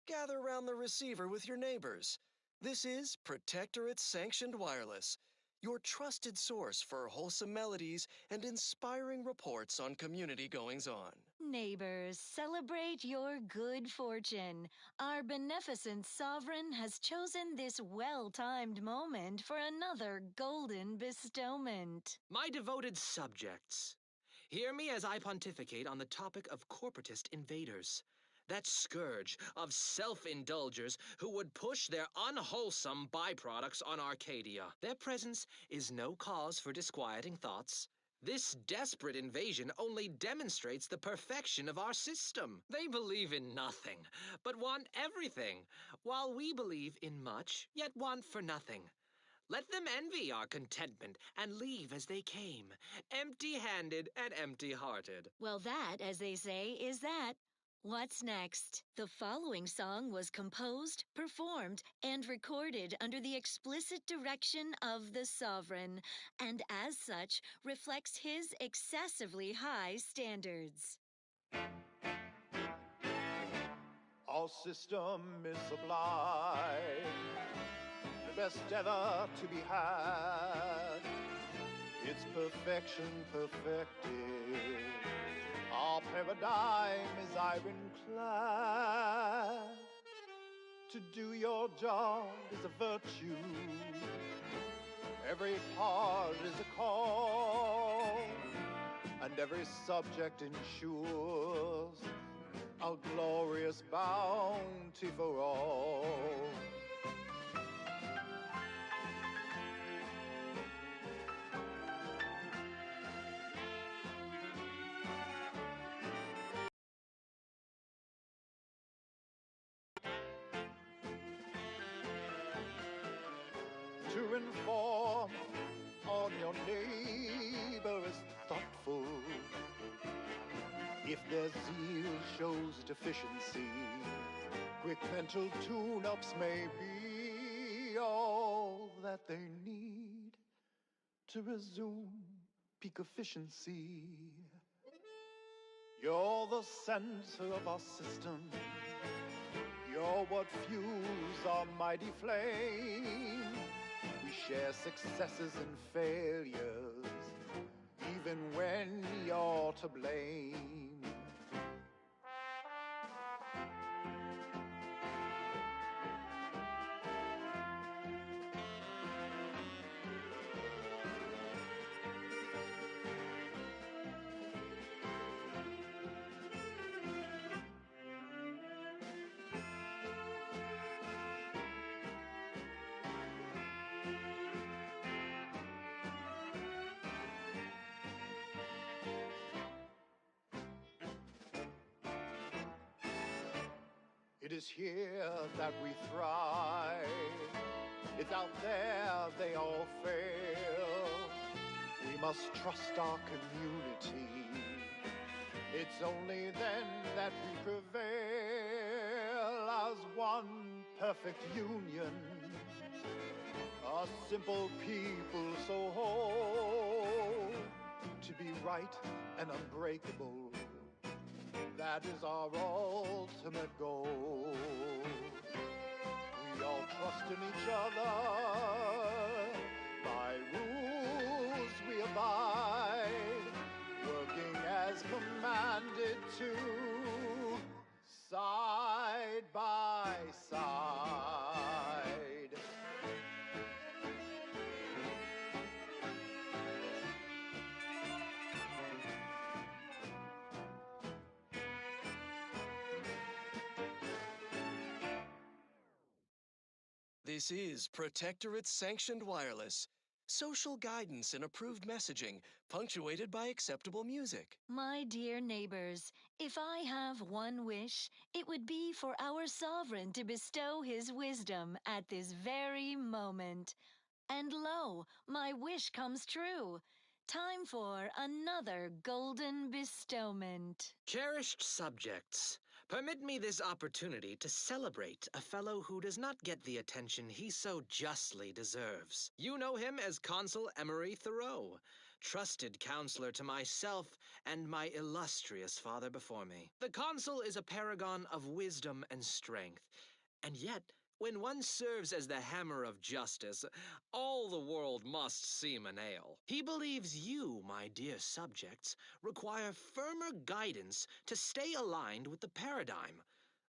U: Gather round the receiver with your neighbors. This is Protectorate Sanctioned Wireless, your trusted source for wholesome melodies and inspiring reports on community goings-on.
T: Neighbors, celebrate your good fortune. Our beneficent sovereign has chosen this well-timed moment for another golden bestowment.
F: My devoted subjects, hear me as I pontificate on the topic of corporatist invaders. That scourge of self-indulgers who would push their unwholesome byproducts on Arcadia. Their presence is no cause for disquieting thoughts. This desperate invasion only demonstrates the perfection of our system. They believe in nothing, but want everything, while we believe in much, yet want for nothing. Let them envy our contentment and leave as they came, empty-handed and empty-hearted.
T: Well, that, as they say, is that. What's next? The following song was composed, performed, and recorded under the explicit direction of the sovereign, and as such reflects his excessively high standards.
V: Our system is sublime, the best ever to be had. Its perfection perfected. Our paradigm is ironclad. To do your job is a virtue. Every part is a call, and every subject ensures a glorious bounty for all. To If their zeal shows deficiency, quick mental tune-ups may be all that they need to resume peak efficiency. You're the center of our system. You're what fuels our mighty flame. We share successes and failures, even when you're to blame. It is here that we thrive. It's out there they all fail. We must trust our community. It's only then that we prevail as one perfect union. A simple people so whole, to be right and unbreakable. That is our ultimate goal. We all trust in each other. By rules we abide, working as commanded to, side by side.
U: This is Protectorate Sanctioned Wireless. Social guidance and approved messaging, punctuated by acceptable music.
T: My dear neighbors, if I have one wish, it would be for our sovereign to bestow his wisdom at this very moment. And lo, my wish comes true. Time for another golden bestowment.
F: Cherished subjects, permit me this opportunity to celebrate a fellow who does not get the attention he so justly deserves. You know him as Consul Emery Thoreau, trusted counselor to myself and my illustrious father before me. The consul is a paragon of wisdom and strength, and yet, when one serves as the hammer of justice, all the world must seem a nail. He believes you, my dear subjects, require firmer guidance to stay aligned with the paradigm.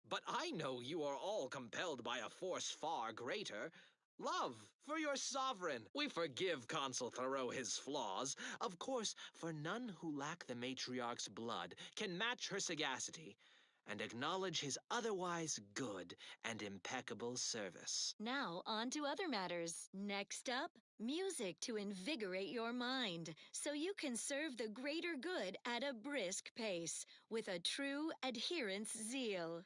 F: But I know you are all compelled by a force far greater. Love for your sovereign. We forgive Consul Thoreau his flaws. Of course, for none who lack the matriarch's blood can match her sagacity, and acknowledge his otherwise good and impeccable service.
T: Now, on to other matters. Next up, music to invigorate your mind so you can serve the greater good at a brisk pace with a true adherence zeal.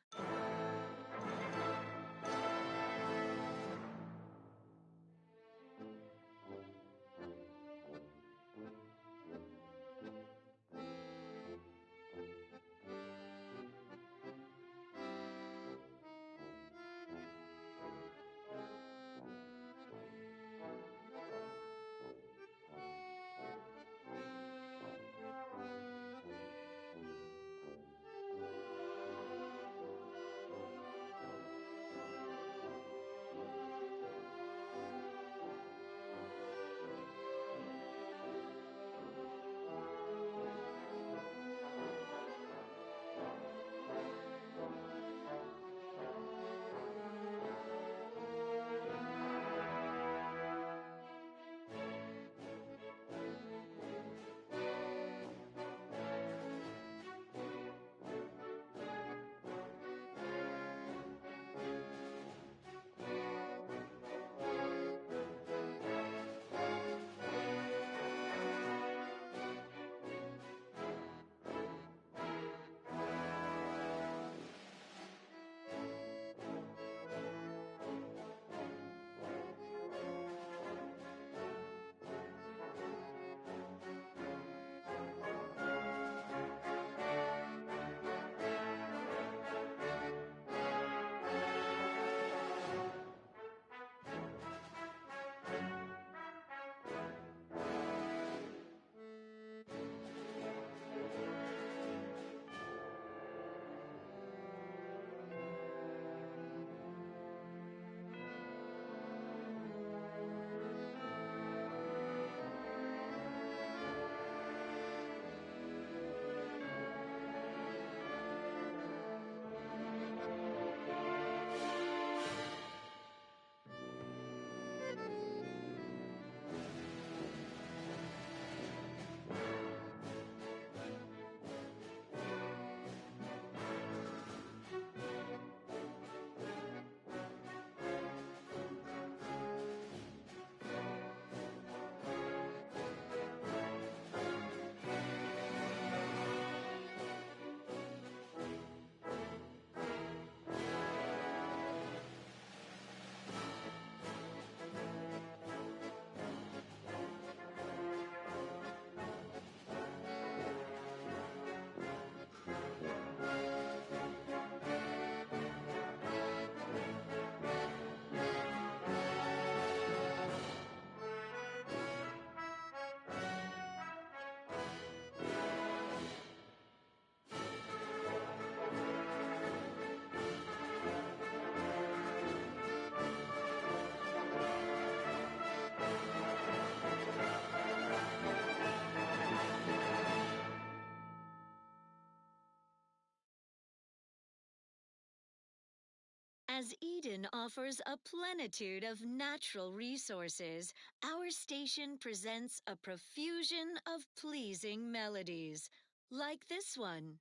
T: As Eden offers a plenitude of natural resources, our station presents a profusion of pleasing melodies, like this one.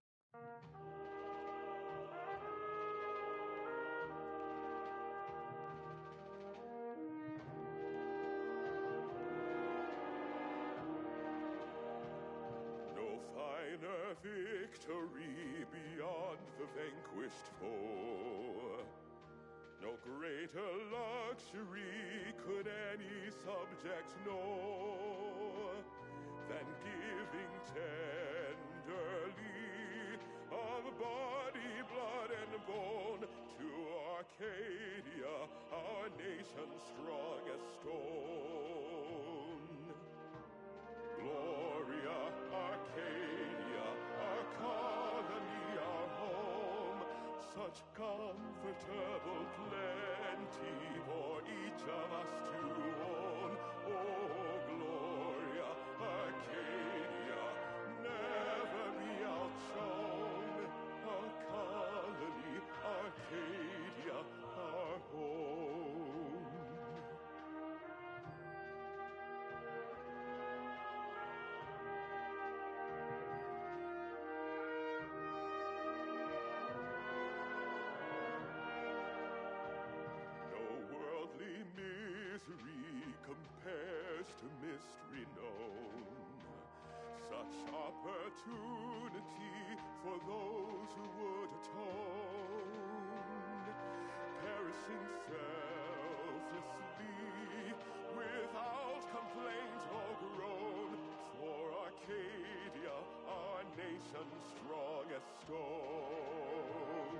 O: No finer victory beyond the vanquished foe. No greater luxury could any subject know than giving tenderly of body, blood, and bone to Arcadia, our nation's strongest stone. Gloria, Arcadia, our colony, our home, such comfortable plenty for each of us to own. Oh, Gloria, Arcadia, never be outshone. Our colony, Arcadia, our home. No worldly misery compares to mystery known. Such opportunity for those who would atone, perishing selflessly without complaint or groan, for Arcadia, our nation's strongest stone.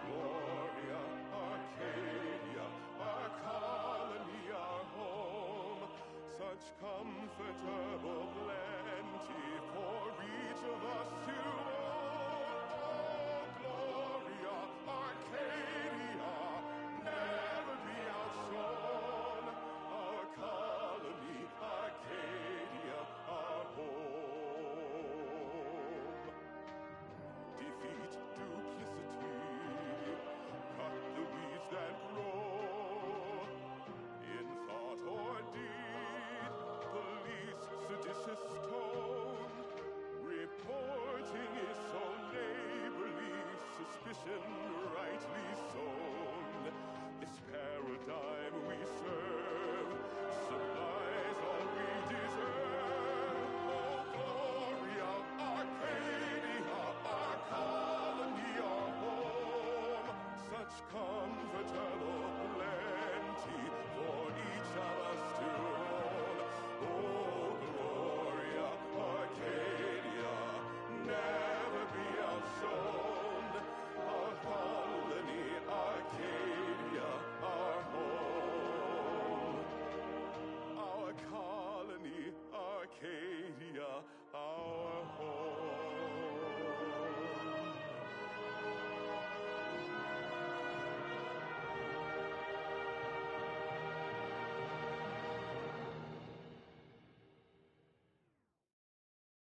O: Gloria, Arcadia, our colony, our home, such comfortable plenty for each of us to own. Oh, Gloria, Arcadia, never be outshone. Our colony, Arcadia, our home. Defeat duplicity, cut the weeds that grow. In thought or deed, police seditious tone. Reporting is so neighborly, suspicion rightly sown. This paradigm we serve supplies all we deserve. Oh, Gloria, Arcadia, our colony, our home, such comfortable plenty for each of us to own. Oh, Gloria, Arcadia, never be outshone. Our colony, Arcadia, our home. Our colony, Arcadia, our home.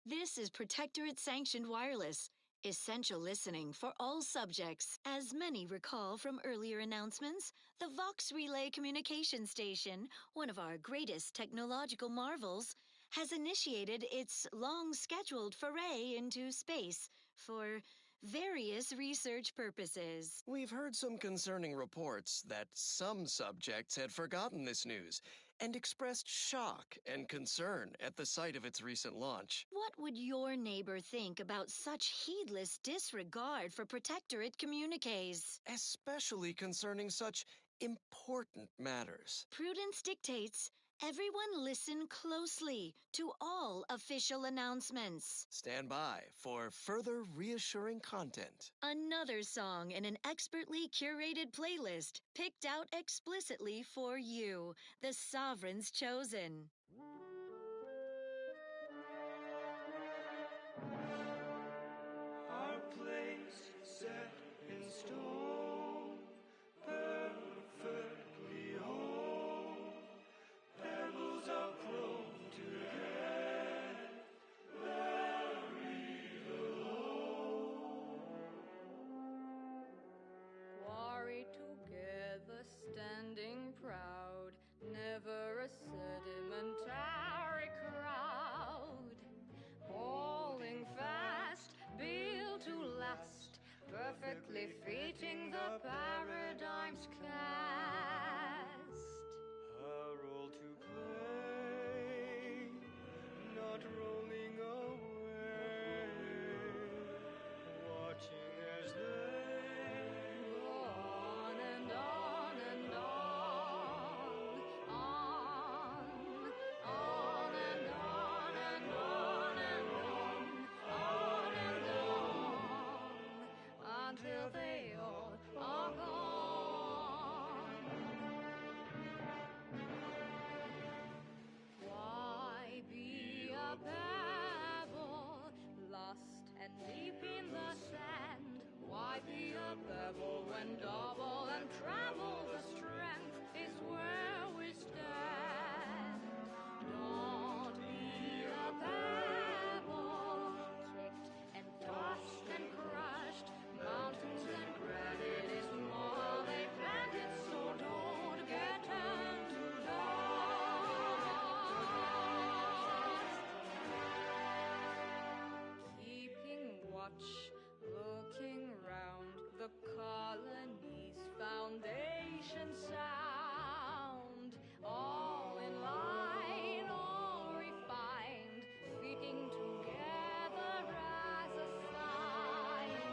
T: This is Protectorate Sanctioned Wireless, essential listening for all subjects. As many recall from earlier announcements, the Vox Relay Communication Station, one of our greatest technological marvels, has initiated its long-scheduled foray into space for various research purposes.
U: We've heard some concerning reports that some subjects had forgotten this news and expressed shock and concern at the sight of its recent launch.
T: What would your neighbor think about such heedless disregard for Protectorate communiques?
U: Especially concerning such important matters.
T: Prudence dictates everyone listen closely to all official announcements.
U: Stand by for further reassuring content.
T: Another song in an expertly curated playlist picked out explicitly for you, the Sovereign's Chosen.
A: Our place set in stone, perfectly whole. Pebbles are prone to head, buried alone.
L: be a pebble when double and travel? The strength is where we stand. Don't be a pebble, kicked and tossed and crushed. Mountains and granite is more they planted, so don't get turned to dust. Keeping watch, looking round the colony's foundation sound. All in line, all refined, fitting together as a sign.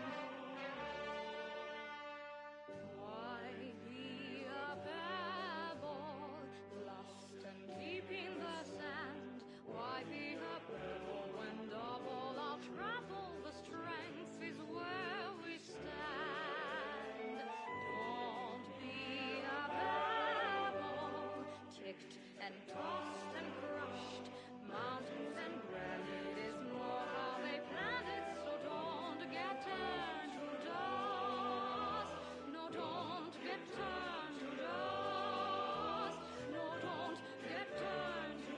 L: Why be a pebble, lost and deep in the sand? Why be a pebble when double our travel? The strength is where we stand. Don't be a pebble, kicked and tossed and crushed. Mountains and granite is more how they planned it, so don't get turned to dust. No, don't get turned to dust. No, don't get turned to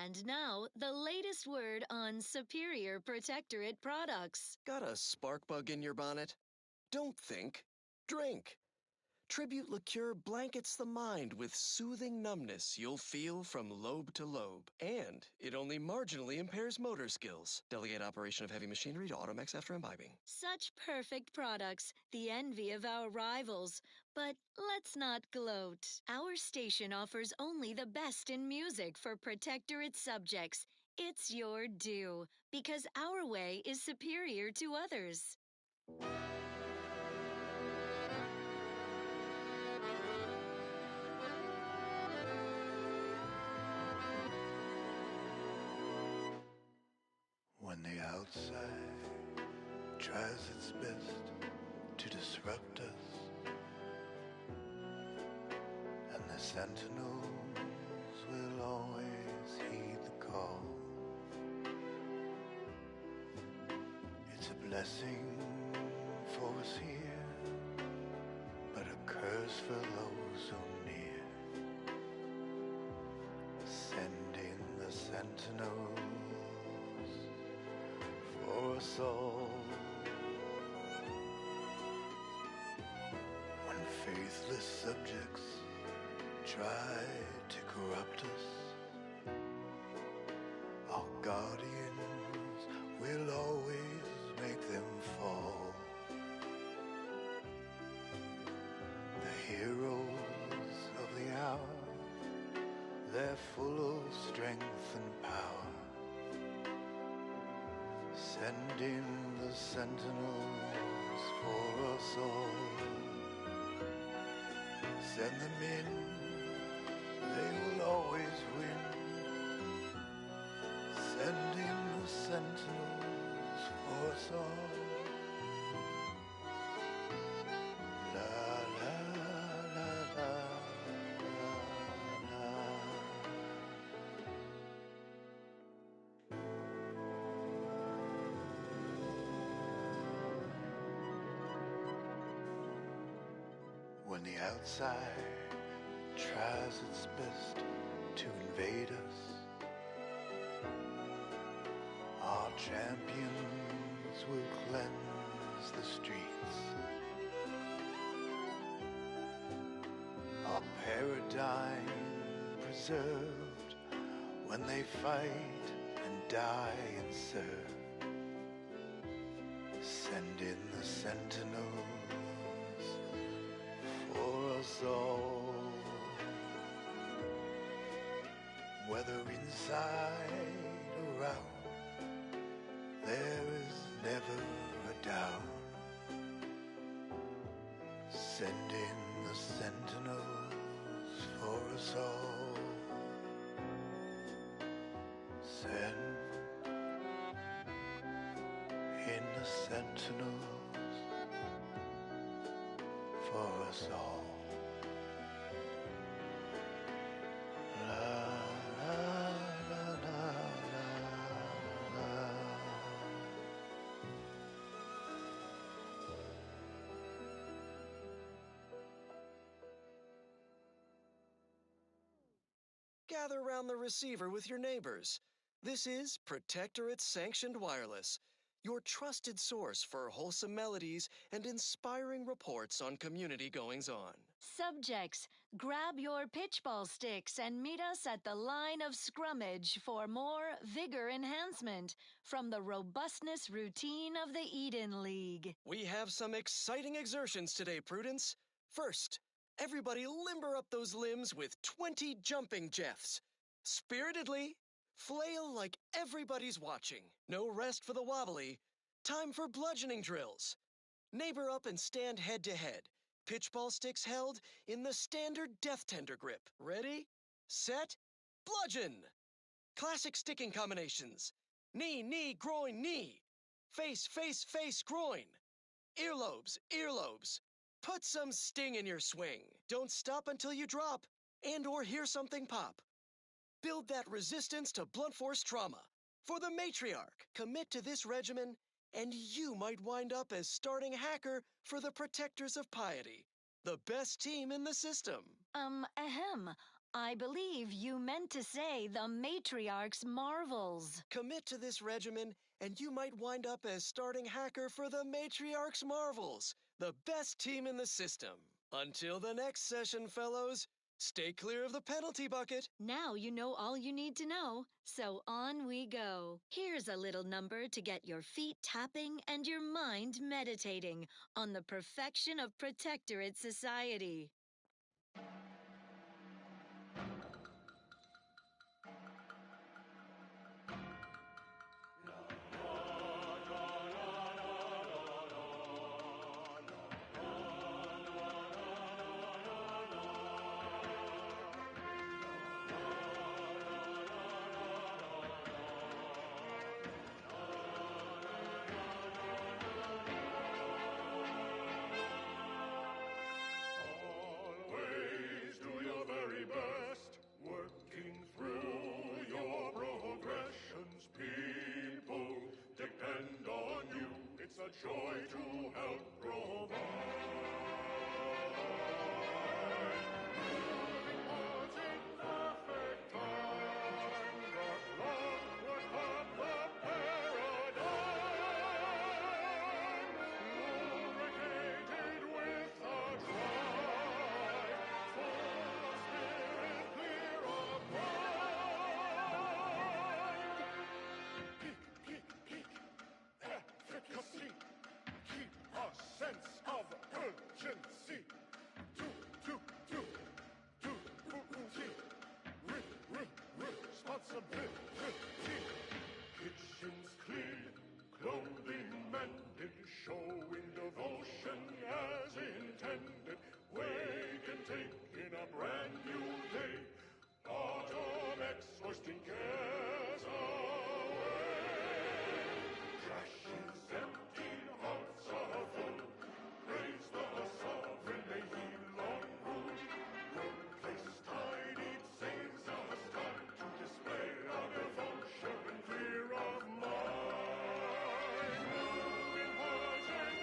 T: And now, the latest word on Superior Protectorate products.
U: Got a spark bug in your bonnet? Don't think. Drink. Tribute liqueur blankets the mind with soothing numbness you'll feel from lobe to lobe. And it only marginally impairs motor skills. Delegate operation of heavy machinery to Automex after imbibing.
T: Such perfect products, the envy of our rivals. But let's not gloat. Our station offers only the best in music for Protectorate subjects. It's your due, because our way is superior to others.
C: When the outside tries its best to disrupt us, and the sentinels will always heed the call. It's a blessing for us here, but a curse for those so near. Sending the sentinels for us all. When faithless subjects try to corrupt us, our guardians will always make them fall. The heroes of the hour, they're full of strength and power, sending the sentinels for us all. Send them in, they will always win. Sending the sentinels for us all. La la la la la la. When the outside tries its best to invade us, our champions will cleanse the streets. Our paradigm preserved when they fight and die and serve. Send in the sentinels for us all. Whether inside or out, there is never a doubt. Send in the sentinels for us all. Send in the sentinels for us all. La, la, la, la, la, la.
U: Gather round the receiver with your neighbors. This is Protectorate Sanctioned Wireless, your trusted source for wholesome melodies and inspiring reports on community goings-on.
T: Subjects, grab your pitchball sticks and meet us at the line of scrummage for more vigor enhancement from the robustness routine of the Eden League.
U: We have some exciting exertions today, Prudence. First, everybody limber up those limbs with 20 jumping jeffs. Spiritedly, flail like everybody's watching. No rest for the wobbly. Time for bludgeoning drills. Neighbor up and stand head to head. Pitchball sticks held in the standard death tender grip. Ready, set, bludgeon! Classic sticking combinations. Knee, knee, groin, knee. Face, face, face, groin. Earlobes, earlobes. Put some sting in your swing. Don't stop until you drop and or hear something pop. Build that resistance to blunt force trauma. For the matriarch, commit to this regimen, and you might wind up as starting hacker for the Protectors of Piety, the best team in the system.
T: Ahem. I believe you meant to say the Matriarch's Marvels.
U: Commit to this regimen, and you might wind up as starting hacker for the Matriarch's Marvels, the best team in the system. Until the next session, fellows, stay clear of the penalty bucket.
T: Now you know all you need to know, so on we go. Here's a little number to get your feet tapping and your mind meditating on the perfection of Protectorate society.
O: Always do your very best, working through your progressions. People depend on you. It's a joy to help provide. Reporting perfect time, but love would have the paradigm. Lubricated with a drive, full of spirit, clear of mind. Peak, peak, peak, efficacy. Keep a sense of urgency. Responsibility. Kitchens clean, clothing mended, showing devotion as intended. Wake and take in a brand new day. Automex hoisting cares away. Trash is empty, hearts are full. Praise the sovereign, may he long rule. Workplace tidy, it saves us time to display our devotion and clear of mind. Moving hearts and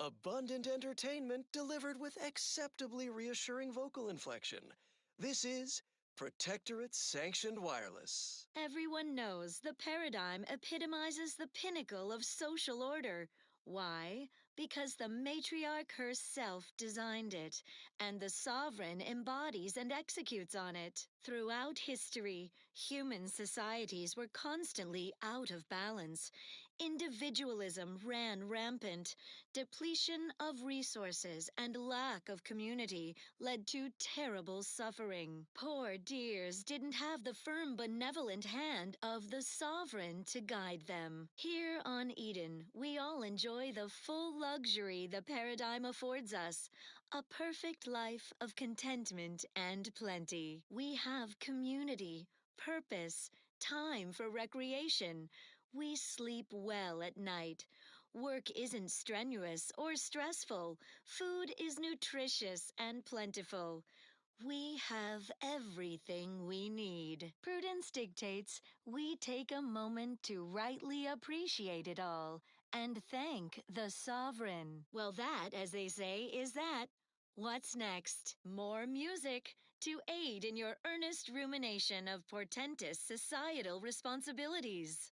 U: Abundant entertainment delivered with acceptably reassuring vocal inflection. This is Protectorate Sanctioned Wireless.
T: Everyone knows the paradigm epitomizes the pinnacle of social order. Why? Because the matriarch herself designed it, and the sovereign embodies and executes on it. Throughout history, human societies were constantly out of balance. Individualism ran rampant. Depletion of resources and lack of community led to terrible suffering. Poor dears didn't have the firm, benevolent hand of the sovereign to guide them. Here on Eden, we all enjoy the full luxury the paradigm affords us. A perfect life of contentment and plenty. We have community, purpose, time for recreation. We sleep well at night. Work isn't strenuous or stressful. Food is nutritious and plentiful. We have everything we need. Prudence dictates we take a moment to rightly appreciate it all and thank the sovereign. Well, that, as they say, is that. What's next? More music to aid in your earnest rumination of portentous societal responsibilities.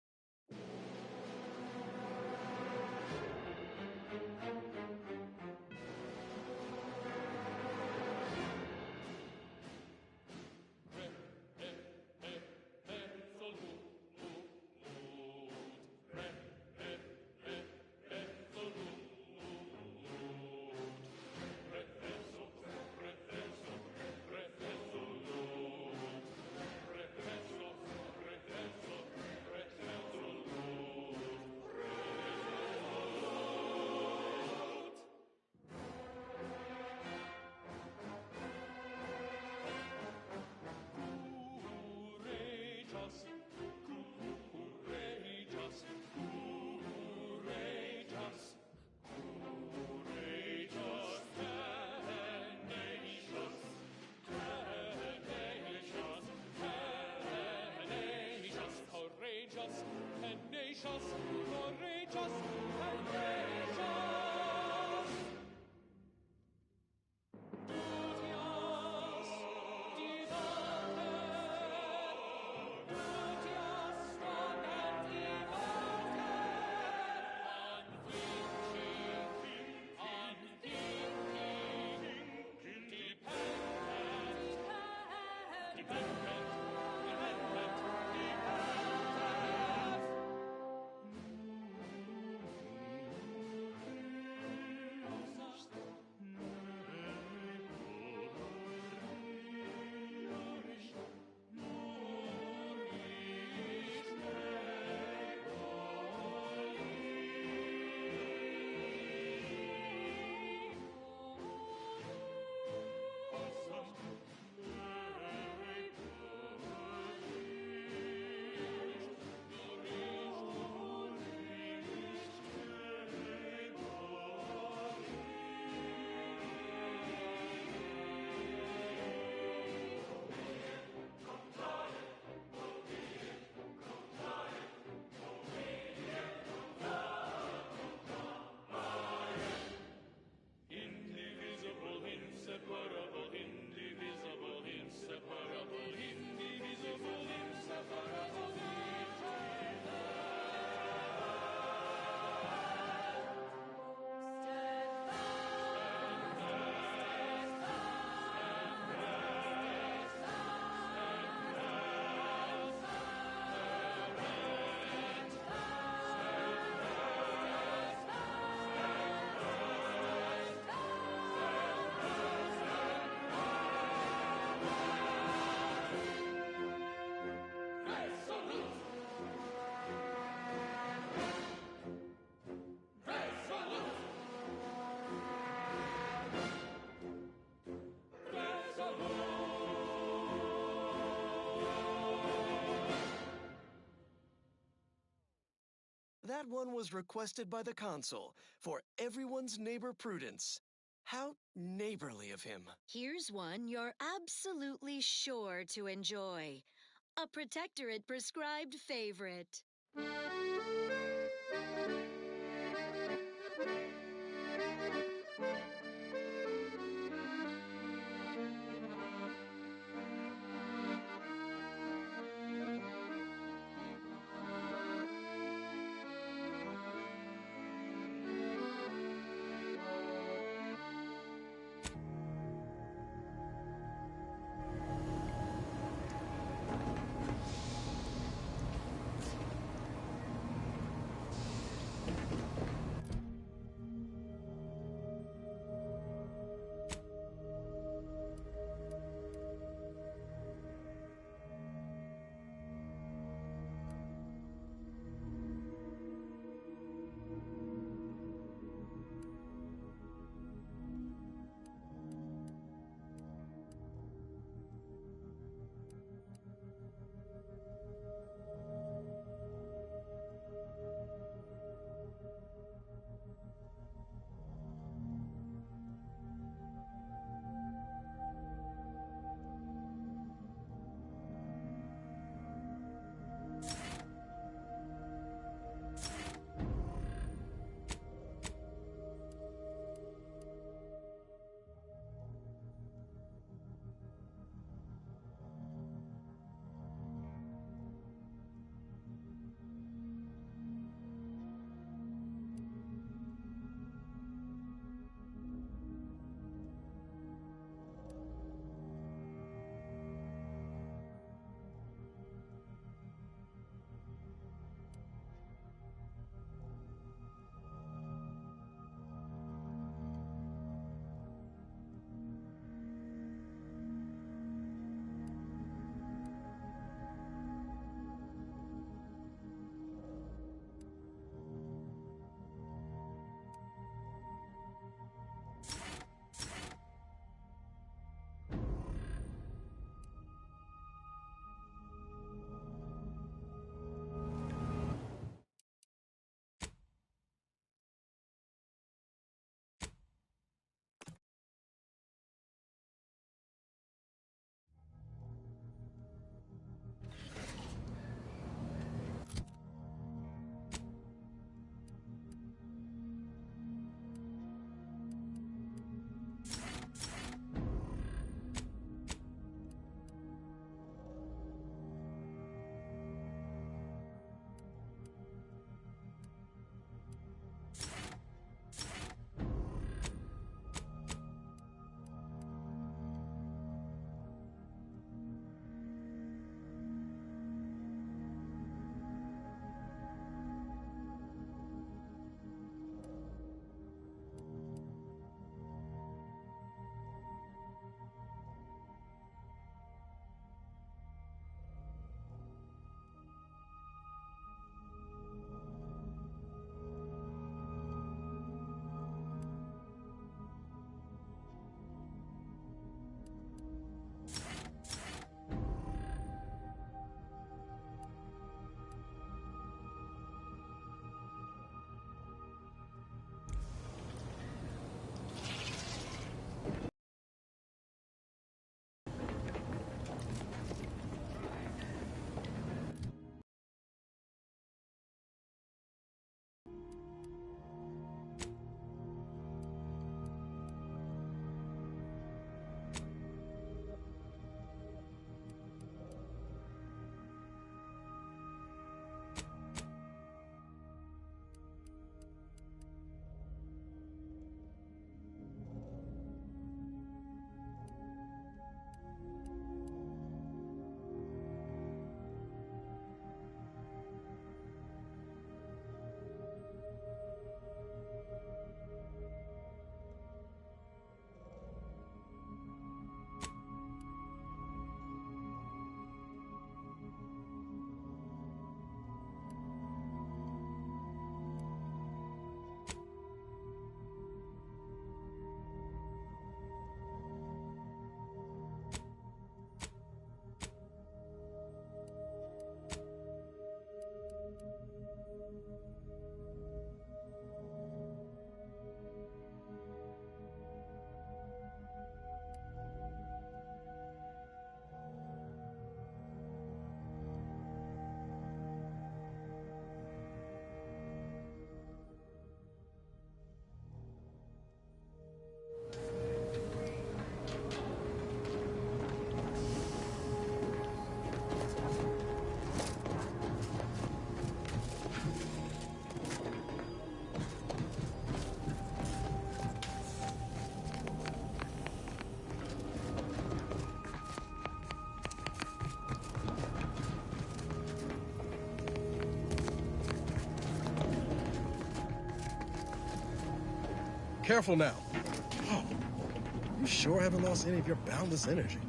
U: That one was requested by the consul for everyone's neighbor Prudence. How neighborly of him.
T: Here's one you're absolutely sure to enjoy. A Protectorate prescribed favorite.
B: Careful now. Oh, you sure haven't lost any of your boundless energy.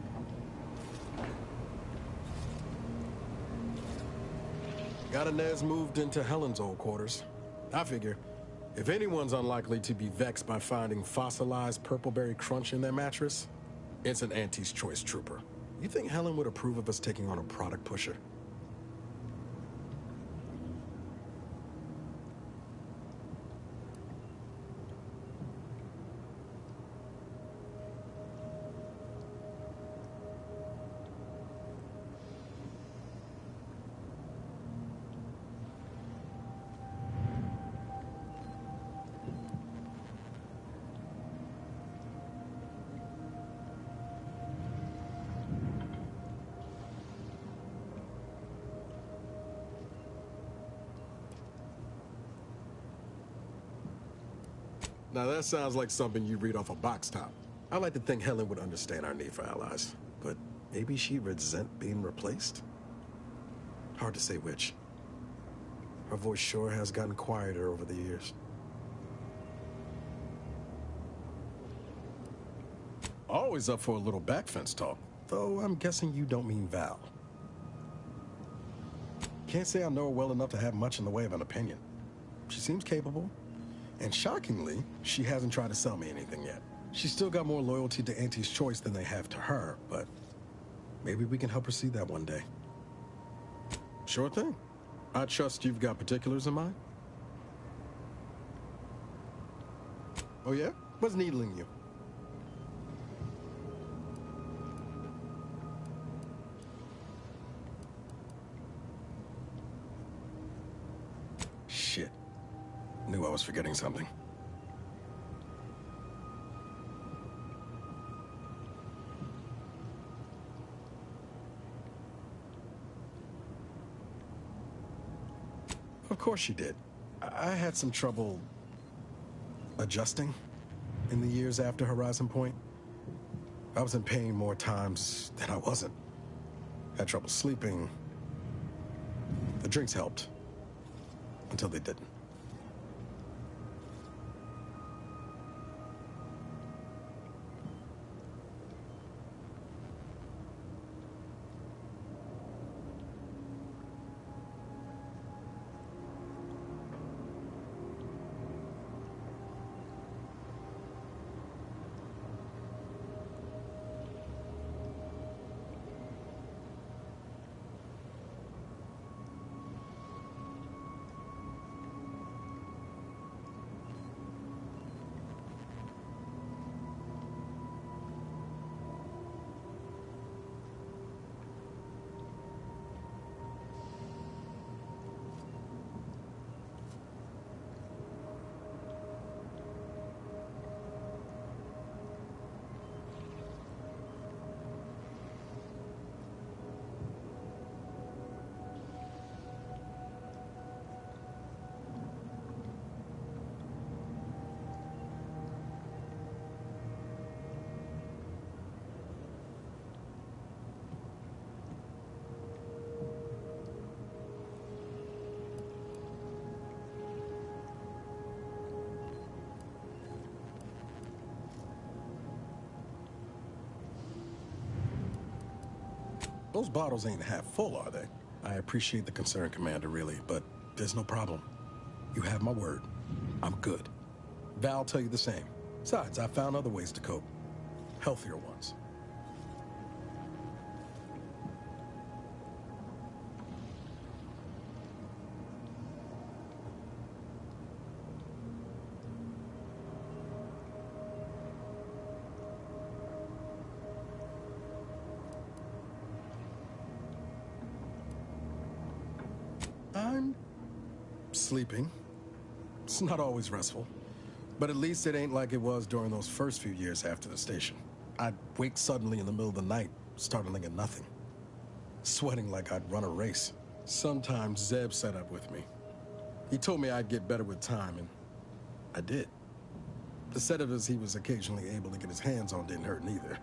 B: Got Inez moved into Helen's old quarters. I figure, if anyone's unlikely to be vexed by finding fossilized purpleberry crunch in their mattress, it's an Auntie's Choice trooper. You think Helen would approve of us taking on a product pusher? Now that sounds like something you read off a box top. I like to think Helen would understand our need for allies, but maybe she'd resent being replaced? Hard to say which. Her voice sure has gotten quieter over the years. Always up for a little backfence talk, though I'm guessing you don't mean Val. Can't say I know her well enough to have much in the way of an opinion. She seems capable. And shockingly, she hasn't tried to sell me anything yet. She's still got more loyalty to Auntie's Choice than they have to her, but maybe we can help her see that one day. Sure thing. I trust you've got particulars in mind? Oh yeah? What's needling you? Shit. Knew I was forgetting something. Of course she did. I had some trouble adjusting in the years after Horizon Point. I was in pain more times than I wasn't. Had trouble sleeping. The drinks helped. Until they didn't. Those bottles ain't half full, are they? I appreciate the concern, Commander, really, but there's no problem. You have my word. I'm good. Val tell you the same. Besides, I found other ways to cope. Healthier ones. I'm sleeping. It's not always restful, but at least it ain't like it was during those first few years after the station. I'd wake suddenly in the middle of the night, startling at nothing. Sweating like I'd run a race. Sometimes Zeb set up with me. He told me I'd get better with time, and I did. The sedatives he was occasionally able to get his hands on didn't hurt neither.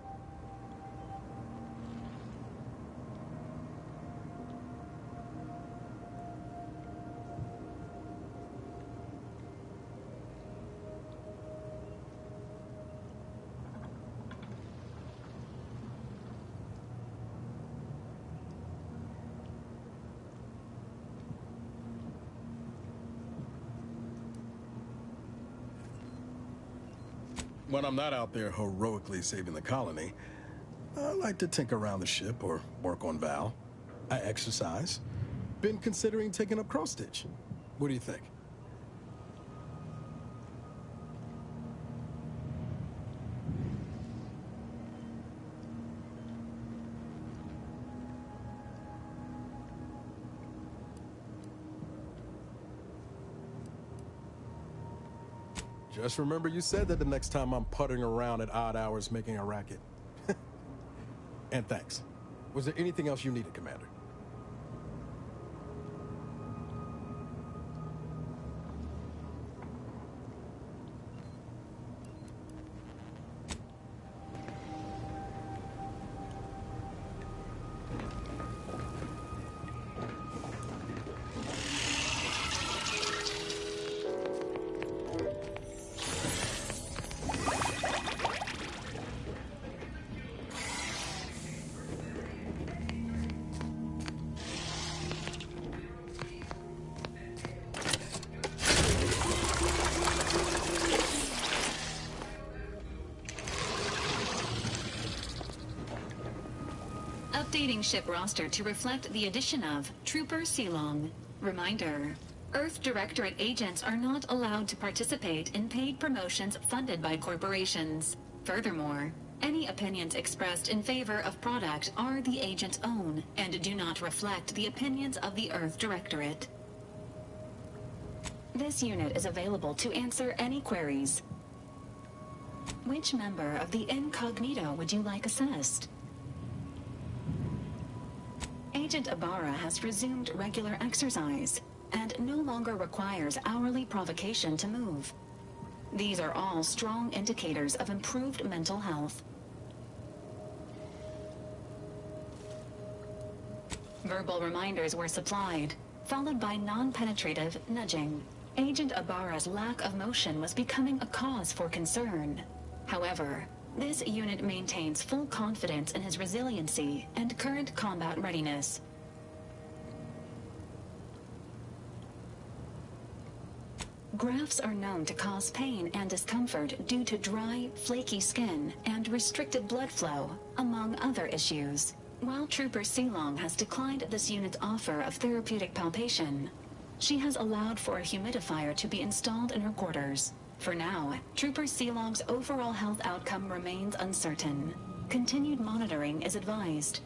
B: When I'm not out there heroically saving the colony, I like to tinker around the ship or work on Val. I exercise. Been considering taking up cross-stitch. What do you think? Just remember you said that the next time I'm puttering around at odd hours making a racket. And thanks. Was there anything else you needed, Commander?
D: Updating ship roster to reflect the addition of Trooper Sealong. Reminder: Earth Directorate agents are not allowed to participate in paid promotions funded by corporations. Furthermore, any opinions expressed in favor of product are the agent's own and do not reflect the opinions of the Earth Directorate. This unit is available to answer any queries. Which member of the Incognito would you like assessed? Agent Ibarra has resumed regular exercise and no longer requires hourly provocation to move. These are all strong indicators of improved mental health. Verbal reminders were supplied, followed by non-penetrative nudging. Agent Ibarra's lack of motion was becoming a cause for concern. However, this unit maintains full confidence in his resiliency and current combat readiness. Grafts are known to cause pain and discomfort due to dry, flaky skin and restricted blood flow, among other issues. While Trooper Sealong has declined this unit's offer of therapeutic palpation, she has allowed for a humidifier to be installed in her quarters. For now, Trooper Sealong's overall health outcome remains uncertain. Continued monitoring is advised.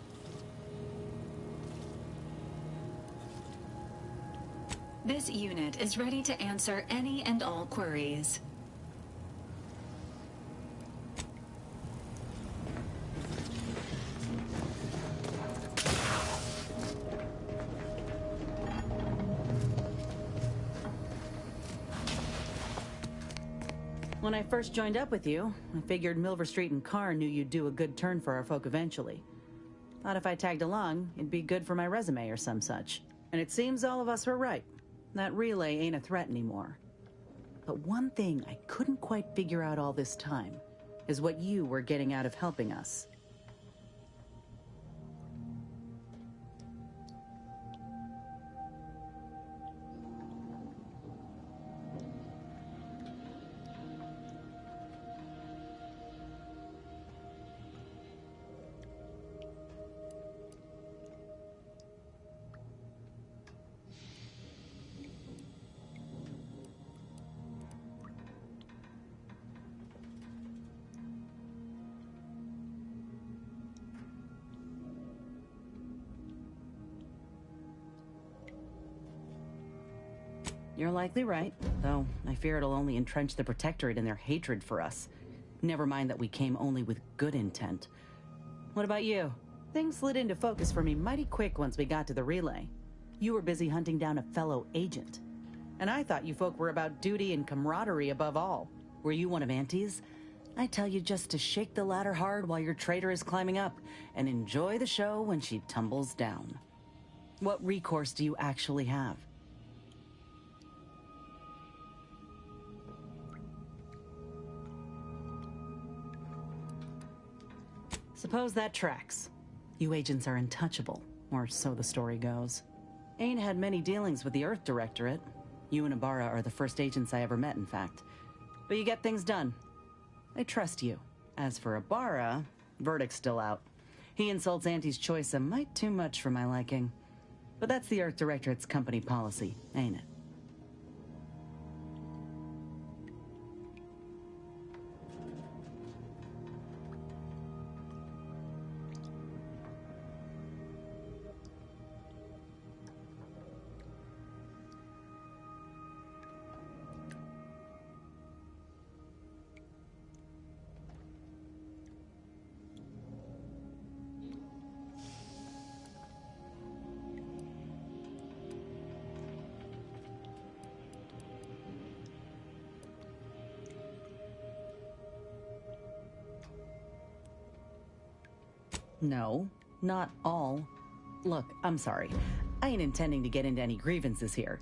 D: This unit is ready to answer any and all queries.
H: When I first joined up with you, I figured Milver Street and Carr knew you'd do a good turn for our folk eventually. Thought if I tagged along, it'd be good for my resume or some such. And it seems all of us were right. That relay ain't a threat anymore. But one thing I couldn't quite figure out all this time is what you were getting out of helping us. You're likely right, though I fear it'll only entrench the Protectorate in their hatred for us. Never mind that we came only with good intent. What about you? Things slid into focus for me mighty quick once we got to the relay. You were busy hunting down a fellow agent. And I thought you folk were about duty and camaraderie above all. Were you one of Auntie's? I tell you just to shake the ladder hard while your traitor is climbing up, and enjoy the show when she tumbles down. What recourse do you actually have? Suppose that tracks. You agents are untouchable, or so the story goes. Ain't had many dealings with the Earth Directorate. You and Ibarra are the first agents I ever met, in fact. But you get things done. I trust you. As for Ibarra, verdict's still out. He insults Auntie's choice a mite too much for my liking. But that's the Earth Directorate's company policy, ain't it? No, not all. Look, I'm sorry. I ain't intending to get into any grievances here.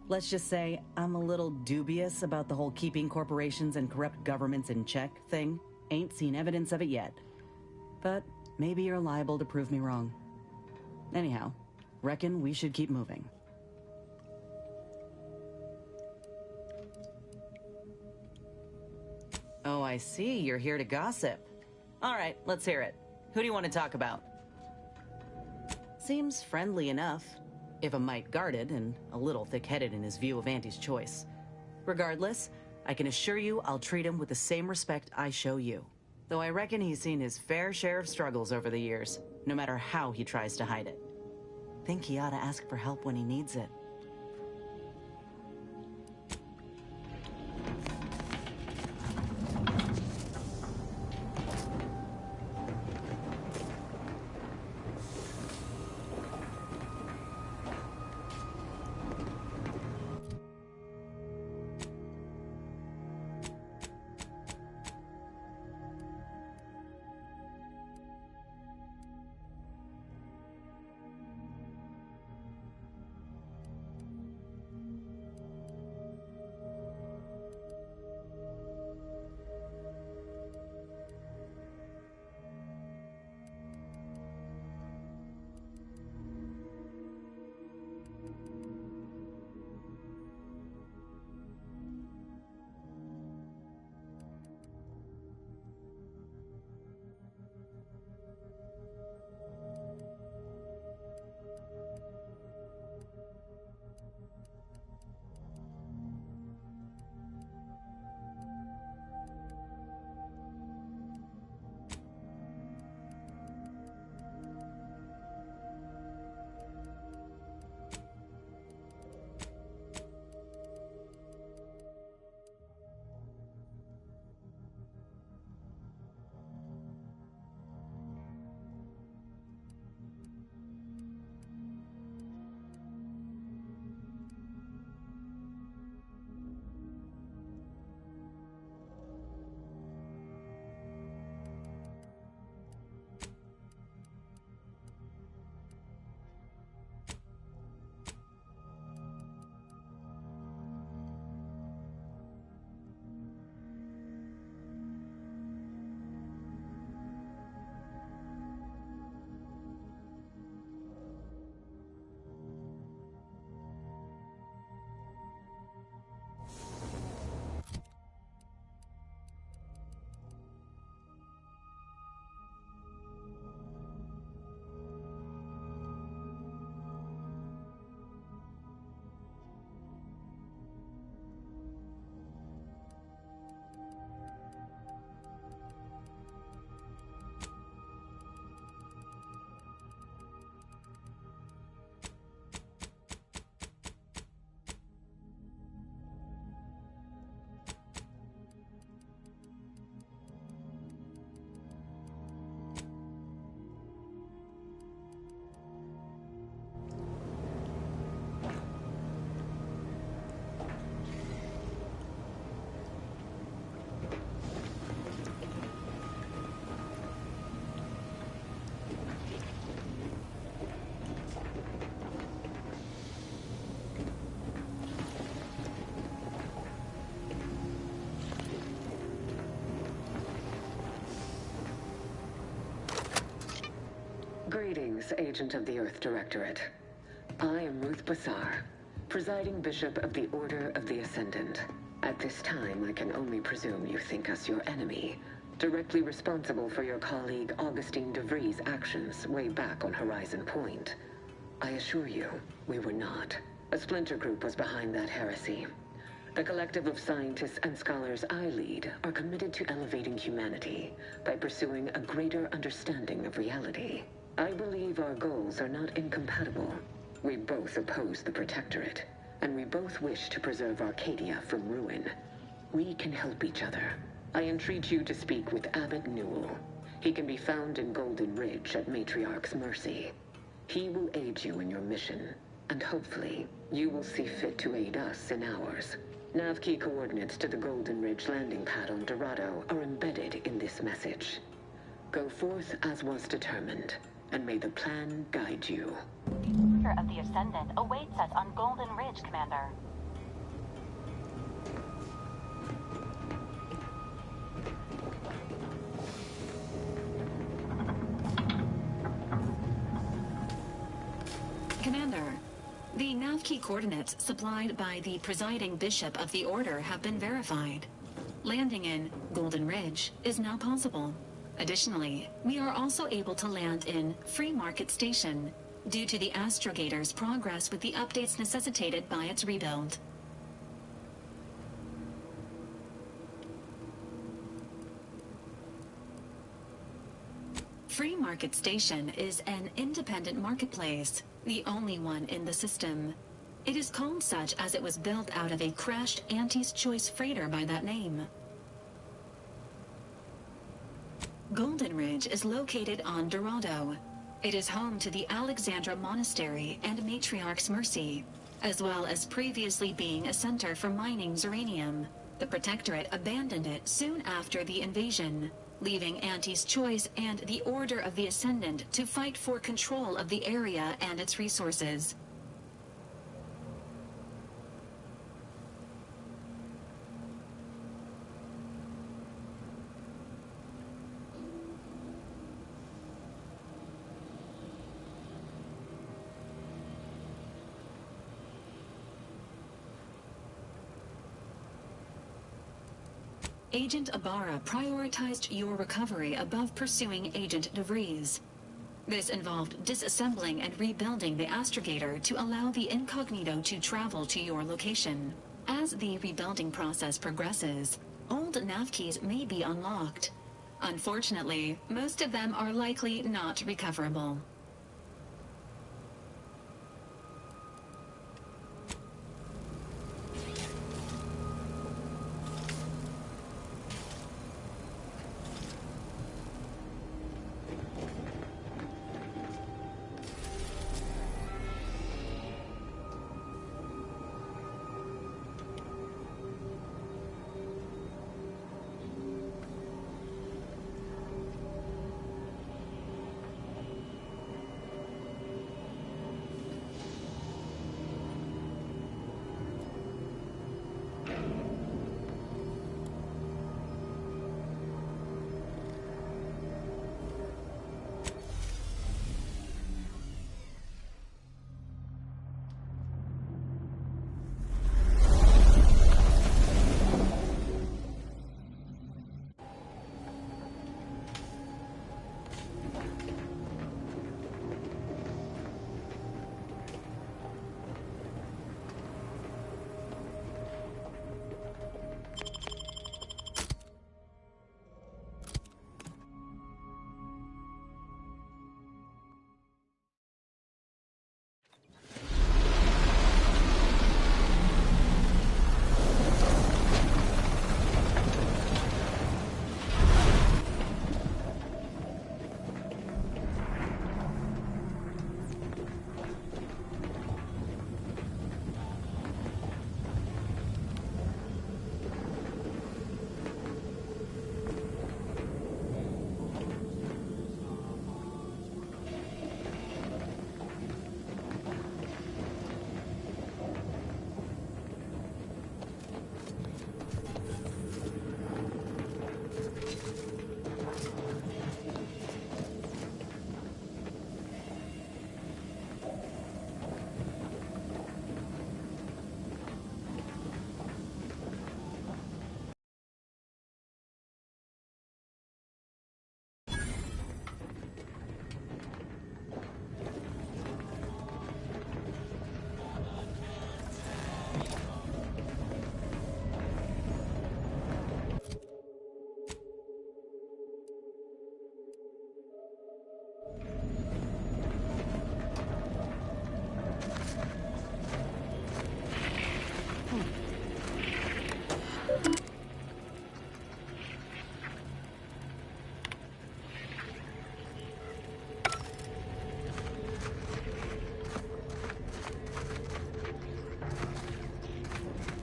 H: Let's just say I'm a little dubious about the whole keeping corporations and corrupt governments in check thing. Ain't seen evidence of it yet. But maybe you're liable to prove me wrong. Anyhow, reckon we should keep moving. Oh, I see. You're here to gossip. All right, let's hear it. Who do you want to talk about? Seems friendly enough, if a mite guarded and a little thick-headed in his view of Auntie's choice. Regardless, I can assure you I'll treat him with the same respect I show you. Though I reckon he's seen his fair share of struggles over the years, no matter how he tries to hide it. Think he ought to ask for help when he needs it.
G: Greetings, Agent of the Earth Directorate. I am Ruth Bassar, presiding Bishop of the Order of the Ascendant. At this time, I can only presume you think us your enemy, directly responsible for your colleague Augustine DeVries' actions way back on Horizon Point. I assure you, we were not. A splinter group was behind that heresy. The collective of scientists and scholars I lead are committed to elevating humanity by pursuing a greater understanding of reality. I believe our goals are not incompatible. We both oppose the Protectorate, and we both wish to preserve Arcadia from ruin. We can help each other. I entreat you to speak with Abbot Newell. He can be found in Golden Ridge at Matriarch's mercy. He will aid you in your mission, and hopefully, you will see fit to aid us in ours. Nav key coordinates to the Golden Ridge landing pad on Dorado are embedded in this message. Go forth as was determined, and may the plan guide you.
D: The order of the Ascendant awaits us on Golden Ridge, Commander. Commander, the nav key coordinates supplied by the presiding bishop of the Order have been verified. Landing in Golden Ridge is now possible. Additionally, we are also able to land in Free Market Station due to the Astrogator's progress with the updates necessitated by its rebuild. Free Market Station is an independent marketplace, the only one in the system. It is called such as it was built out of a crashed Auntie's Choice freighter by that name. Golden Ridge is located on Dorado. It is home to the Alexandra Monastery and Matriarch's Mercy, as well as previously being a center for mining Zeranium. The Protectorate abandoned it soon after the invasion, leaving Auntie's Choice and the Order of the Ascendant to fight for control of the area and its resources. Agent Ibarra prioritized your recovery above pursuing Agent DeVries. This involved disassembling and rebuilding the Astrogator to allow the Incognito to travel to your location. As the rebuilding process progresses, old nav keys may be unlocked. Unfortunately, most of them are likely not recoverable.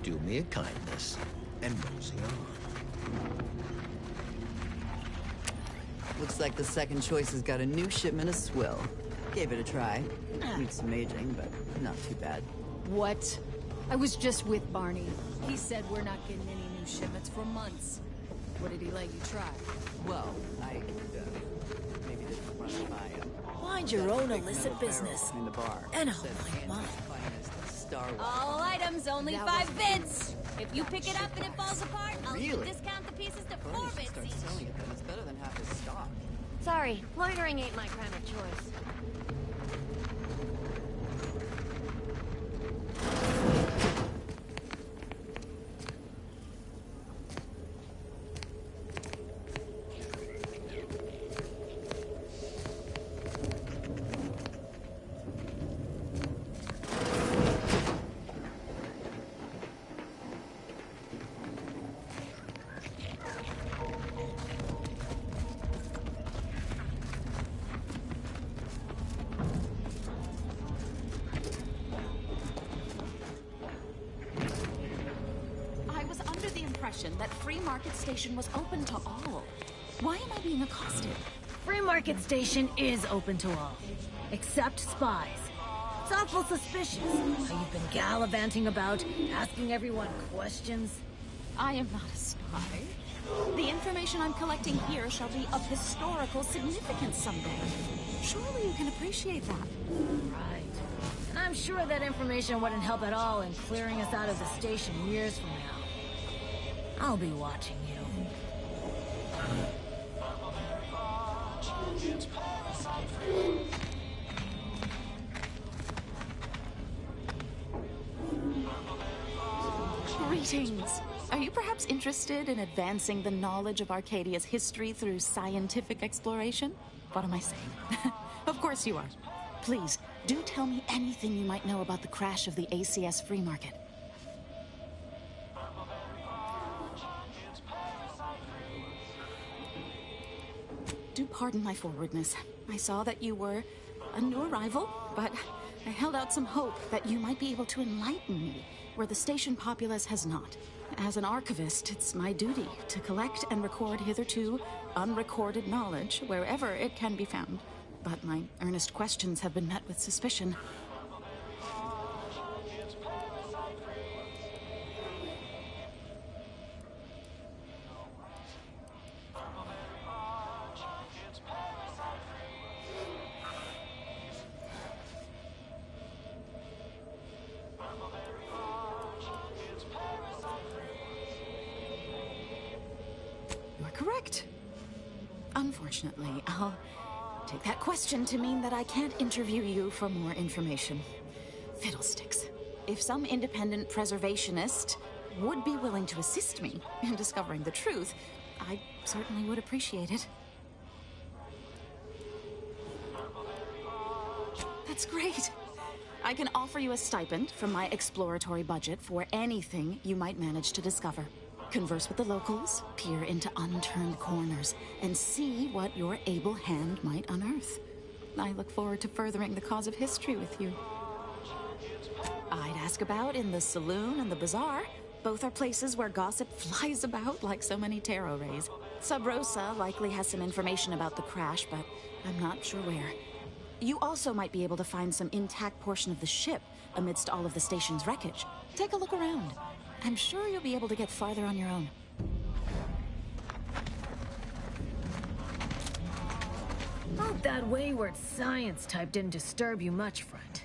I: do me a kindness and mosey on.
J: Looks like the second choice has got a new shipment of swill. Gave it a try. Needs some aging, but not too bad.
W: What? I was just with Barney. He said we're not getting any new shipments for months. What did he let you try?
J: Well, maybe didn't run it by him.
X: Mind your own illicit business.
J: In the bar.
X: And I'll mind mine.
Y: All items, only 5 bits. If you pick it up and it falls apart, I'll
J: Really?
Y: discount the pieces to
J: Bernie
Y: 4
J: should
Y: bits
J: start
Y: each.
J: selling it then. It's better than half his stock.
Y: Sorry, loitering ain't my kind of choice.
D: That Free Market Station was open to all. Why am I being accosted?
X: Free Market Station is open to all, except spies. It's awful suspicious how you've been gallivanting about, asking everyone questions.
D: I am not a spy. The information I'm collecting here shall be of historical significance someday. Surely you can appreciate that.
X: Right. And I'm sure that information wouldn't help at all in clearing us out of the station years from now. I'll be watching you.
D: Greetings. Are you perhaps interested in advancing the knowledge of Arcadia's history through scientific exploration? What am I saying? Of course you are. Please, do tell me anything you might know about the crash of the ACS Free Market. Do pardon my forwardness. I saw that you were a new arrival, but I held out some hope that you might be able to enlighten me where the station populace has not. As an archivist, it's my duty to collect and record hitherto unrecorded knowledge wherever it can be found. But my earnest questions have been met with suspicion. Correct. Unfortunately, I'll take that question to mean that I can't interview you for more information. Fiddlesticks. If some independent preservationist would be willing to assist me in discovering the truth, I certainly would appreciate it. That's great. I can offer you a stipend from my exploratory budget for anything you might manage to discover. Converse with the locals, peer into unturned corners, and see what your able hand might unearth. I look forward to furthering the cause of history with you. I'd ask about in the saloon and the bazaar. Both are places where gossip flies about like so many tarot rays. Sub Rosa likely has some information about the crash, but I'm not sure where. You also might be able to find some intact portion of the ship amidst all of the station's wreckage. Take a look around. I'm sure you'll be able to get farther on your own.
X: Hope that wayward science type didn't disturb you much, friend.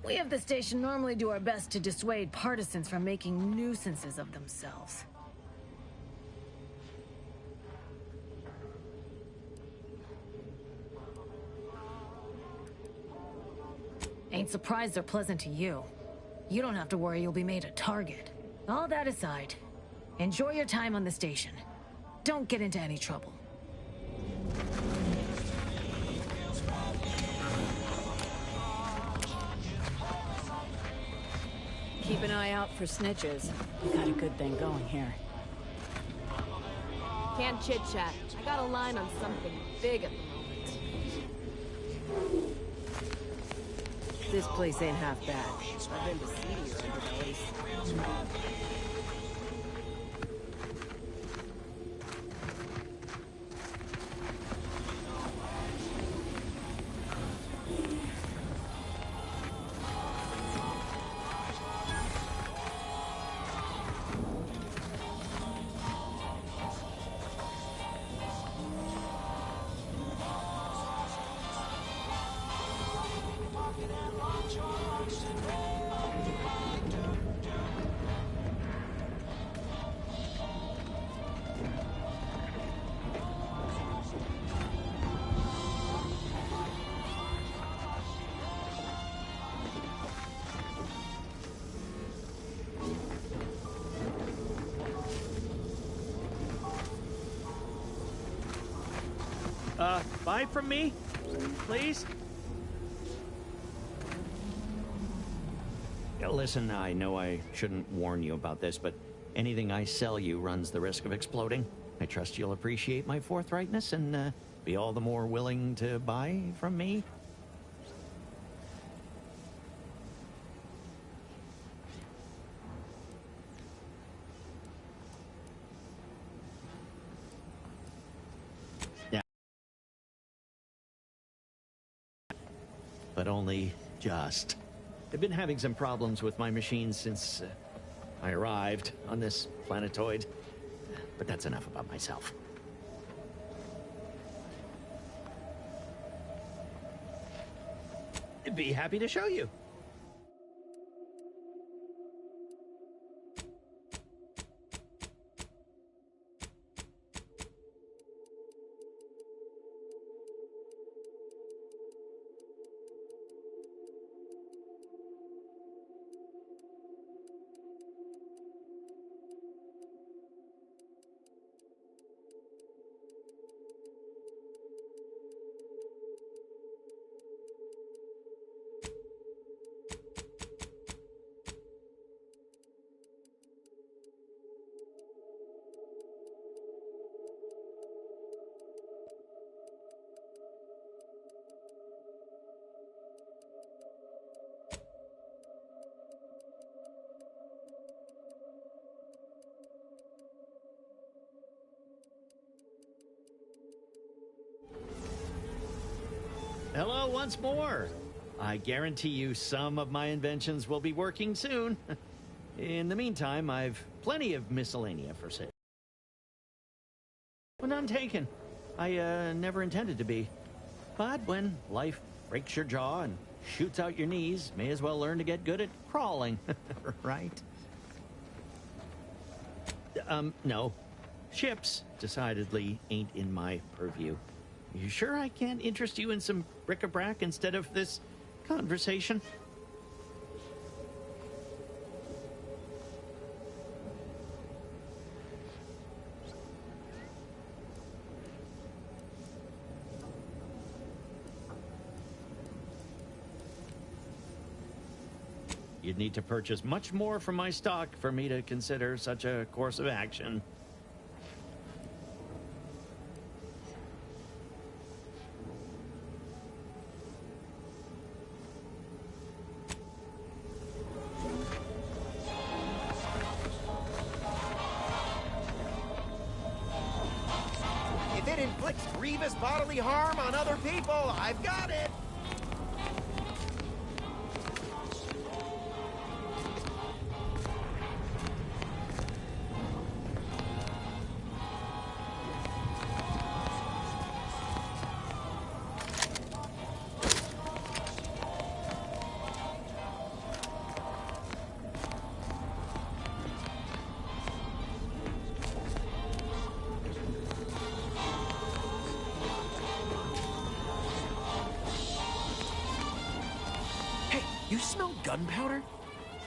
X: We of the station normally do our best to dissuade partisans from making nuisances of themselves. Ain't surprised they're pleasant to you. You don't have to worry you'll be made a target. All that aside, enjoy your time on the station. Don't get into any trouble.
H: Keep an eye out for snitches. We got a good thing going here.
Z: Can't chit-chat. I got a line on something big at the moment.
H: This place ain't half bad. I've been to seedier underbellies.
K: Buy from me? Please?
I: Listen, I know I shouldn't warn you about this, but anything I sell you runs the risk of exploding. I trust you'll appreciate my forthrightness and be all the more willing to buy from me. Yeah. But only just. I've been having some problems with my machines since I arrived on this planetoid. But that's enough about myself. I'd be happy to show you. Hello once more. I guarantee you some of my inventions will be working soon. In the meantime, I've plenty of miscellanea for sale. Well, none taken. I never intended to be. But when life breaks your jaw and shoots out your knees, may as well learn to get good at crawling, right? No. Ships decidedly ain't in my purview. You sure I can't interest you in some bric-a-brac instead of this conversation? You'd need to purchase much more from my stock for me to consider such a course of action.
M: If it inflicts grievous bodily harm on other people, I've got it! You smell gunpowder?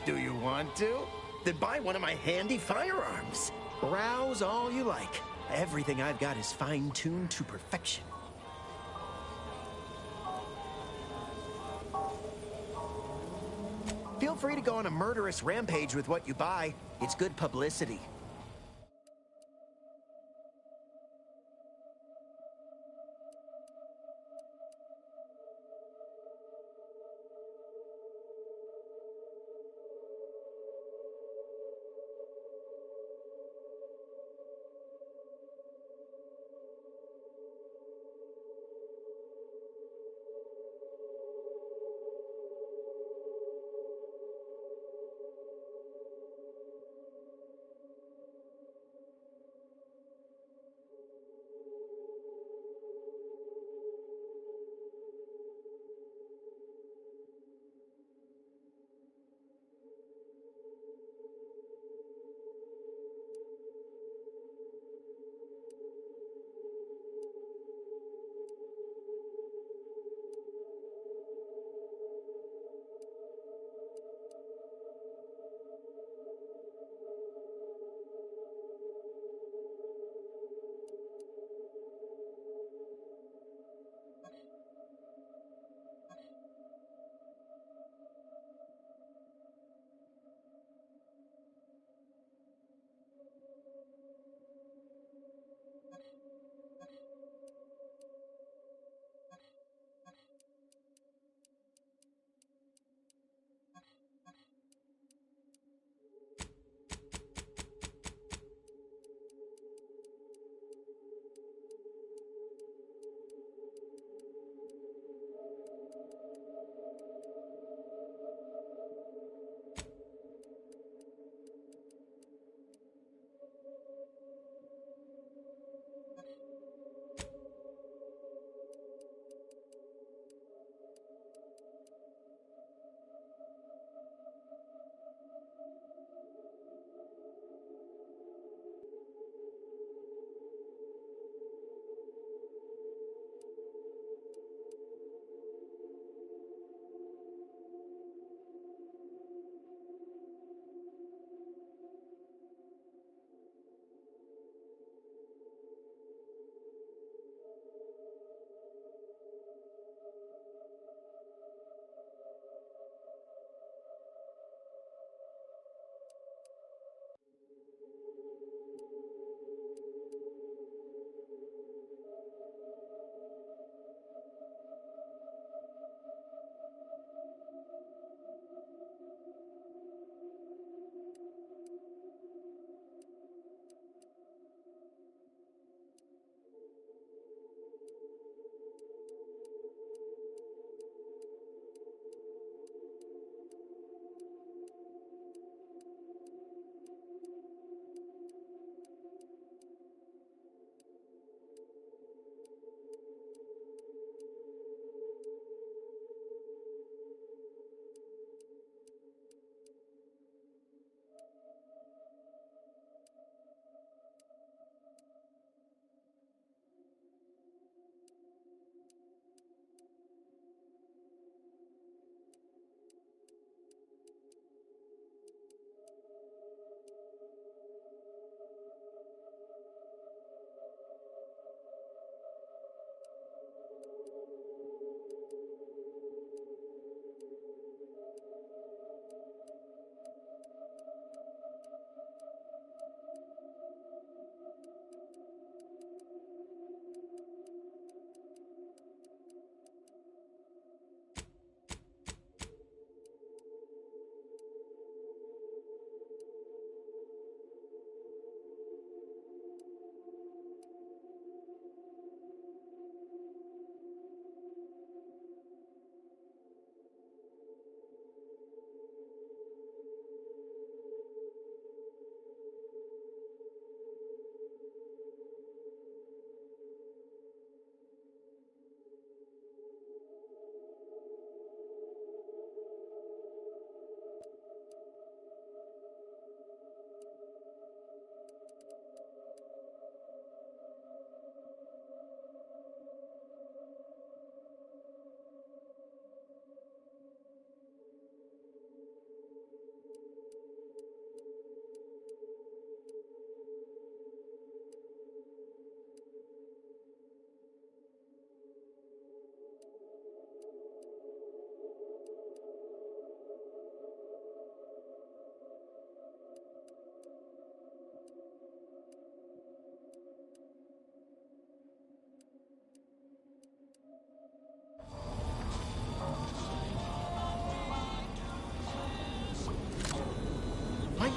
M: Do you want to? Then buy one of my handy firearms. Rouse all you like. Everything I've got is fine-tuned to perfection. Feel free to go on a murderous rampage with what you buy. It's good publicity.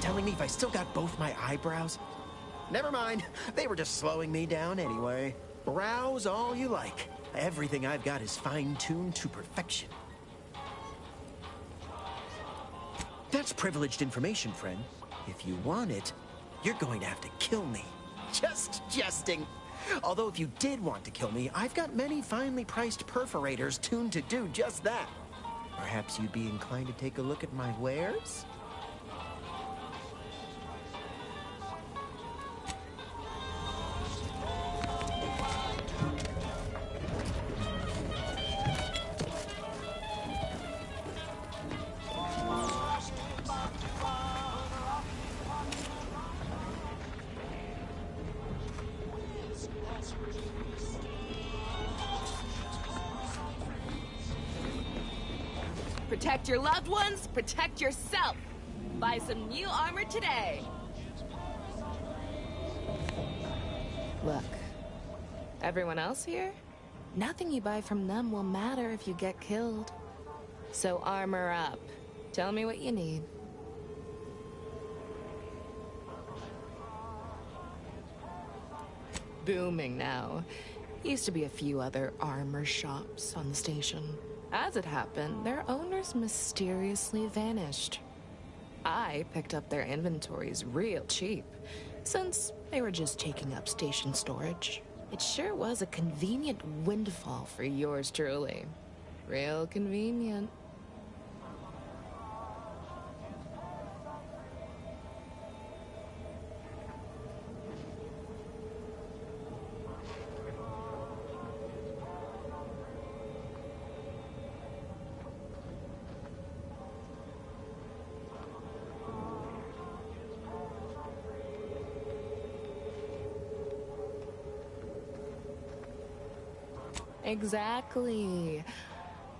M: telling me if I still got both my eyebrows? Never mind. They were just slowing me down anyway. Rouse all you like. Everything I've got is fine-tuned to perfection. That's privileged information, friend. If you want it, you're going to have to kill me. Just jesting. Although if you did want to kill me, I've got many finely priced perforators tuned to do just that. Perhaps you'd be inclined to take a look at my wares?
Z: Protect your loved ones, protect yourself. Buy some new armor today. Look, everyone else here? Nothing you buy from them will matter if you get killed. So armor up. Tell me what you need. Booming now. Used to be a few other armor shops on the station. As it happened, their owners mysteriously vanished. I picked up their inventories real cheap, since they were just taking up station storage. It sure was a convenient windfall for yours truly. Real convenient. Exactly.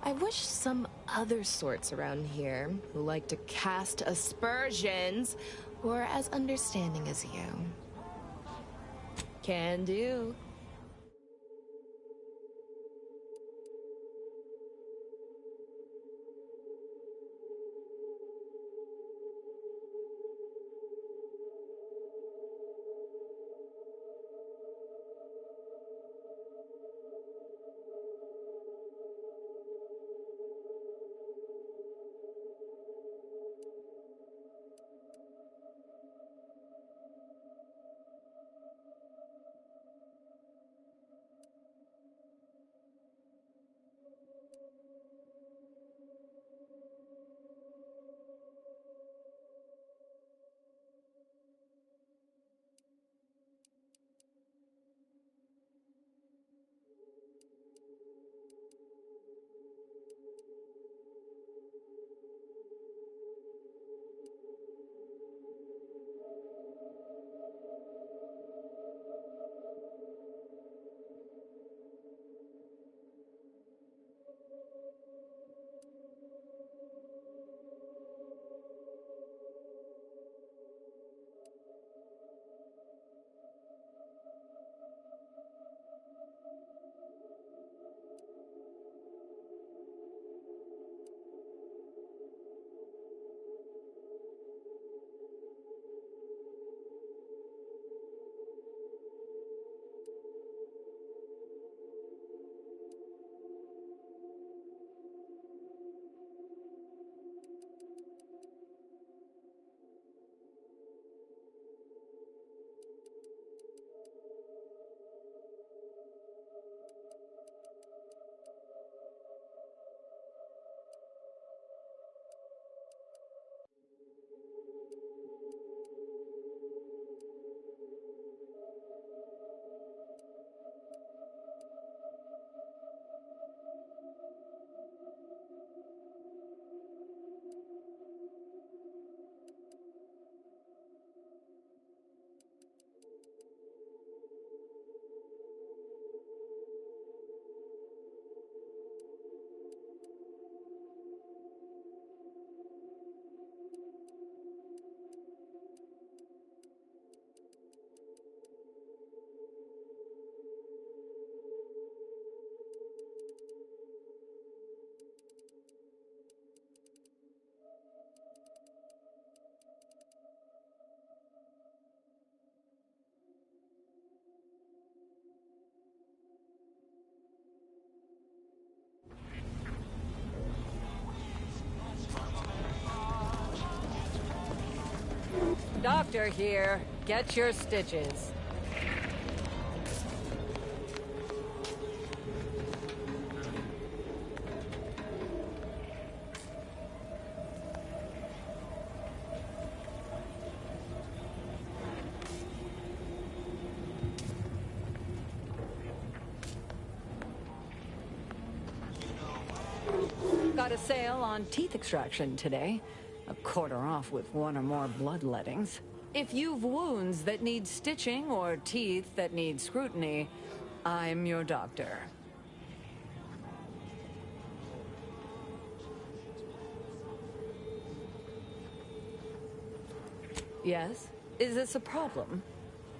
Z: I wish some other sorts around here who like to cast aspersions were as understanding as you. Can do.
E: Doctor here. Get your stitches. Got a sale on teeth extraction today. A quarter off with one or more bloodlettings. If you've wounds that need stitching or teeth that need scrutiny, I'm your doctor. Yes? Is this a problem?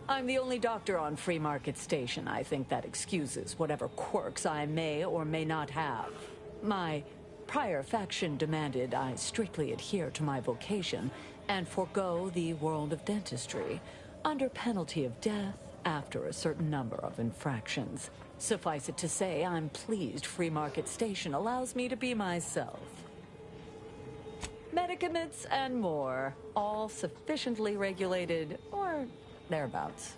E: I'm the only doctor on Free Market Station. I think that excuses whatever quirks I may or may not have. My prior faction demanded I strictly adhere to my vocation and forego the world of dentistry under penalty of death after a certain number of infractions. Suffice it to say, I'm pleased Free Market Station allows me to be myself. Medicaments and more, all sufficiently regulated or thereabouts.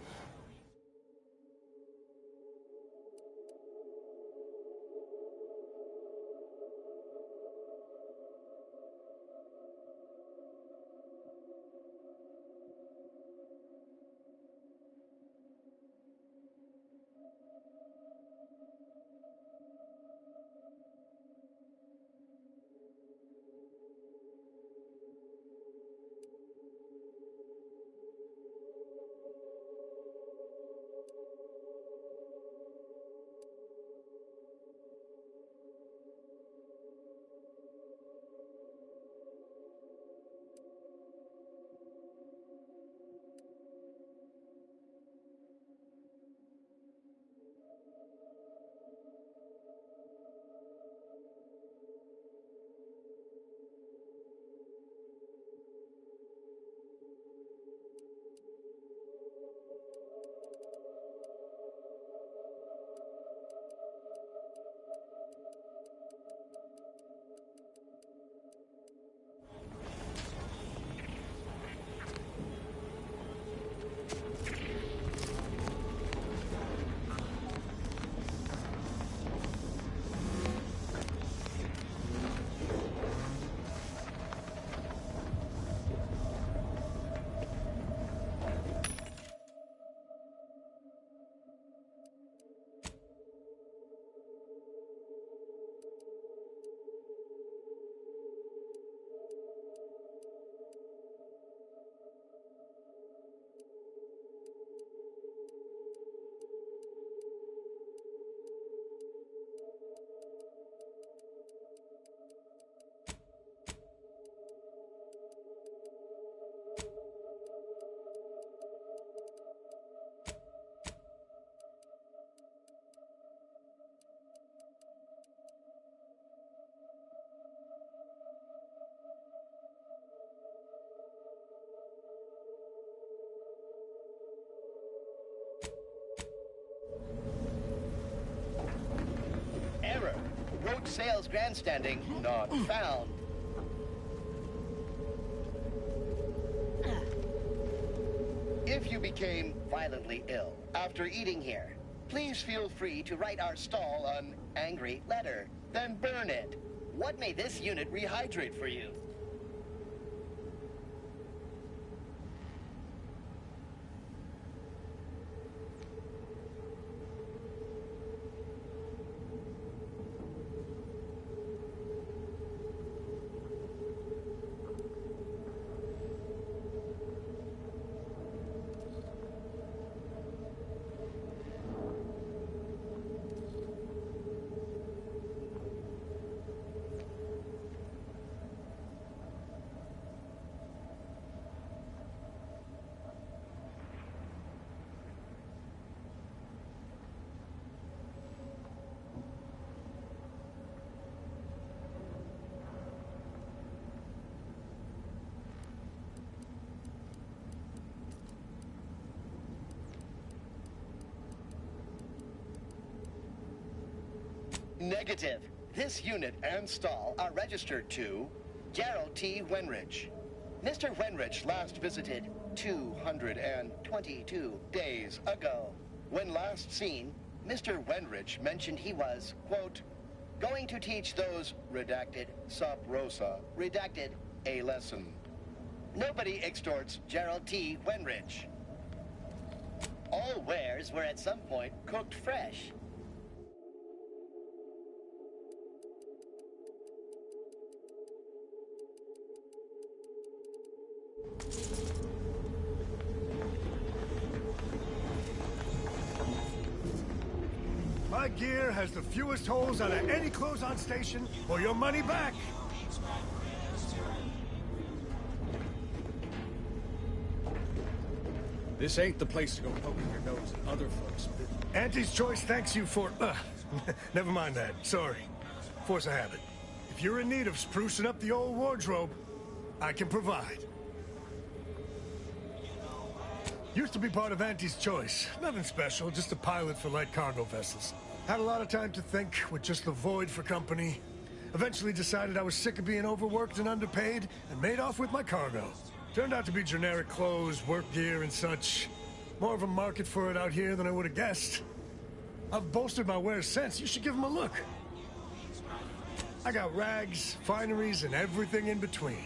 N: Error. Road sales grandstanding not found. If you became violently ill after eating here, please feel free to write our stall an angry letter, then burn it. What may this unit rehydrate for you? Negative. This unit and stall are registered to Gerald T. Wenrich. Mr. Wenrich last visited 222 days ago. When last seen, Mr. Wenrich mentioned he was, quote, going to teach those, redacted, sub rosa, redacted, a lesson. Nobody extorts Gerald T. Wenrich. All wares were at some point cooked fresh.
F: My gear has the fewest holes out of any close-on station, or your money back.
P: This ain't the place to go poking your nose at other folks' business.
F: Auntie's Choice thanks you for... never mind that. Sorry. Force of habit. If you're in need of sprucing up the old wardrobe, I can provide. Used to be part of Auntie's Choice. Nothing special, just a pilot for light cargo vessels. Had a lot of time to think, with just the void for company. Eventually decided I was sick of being overworked and underpaid, and made off with my cargo. Turned out to be generic clothes, work gear, and such. More of a market for it out here than I would have guessed. I've bolstered my wares since. You should give them a look. I got rags, fineries, and everything in between.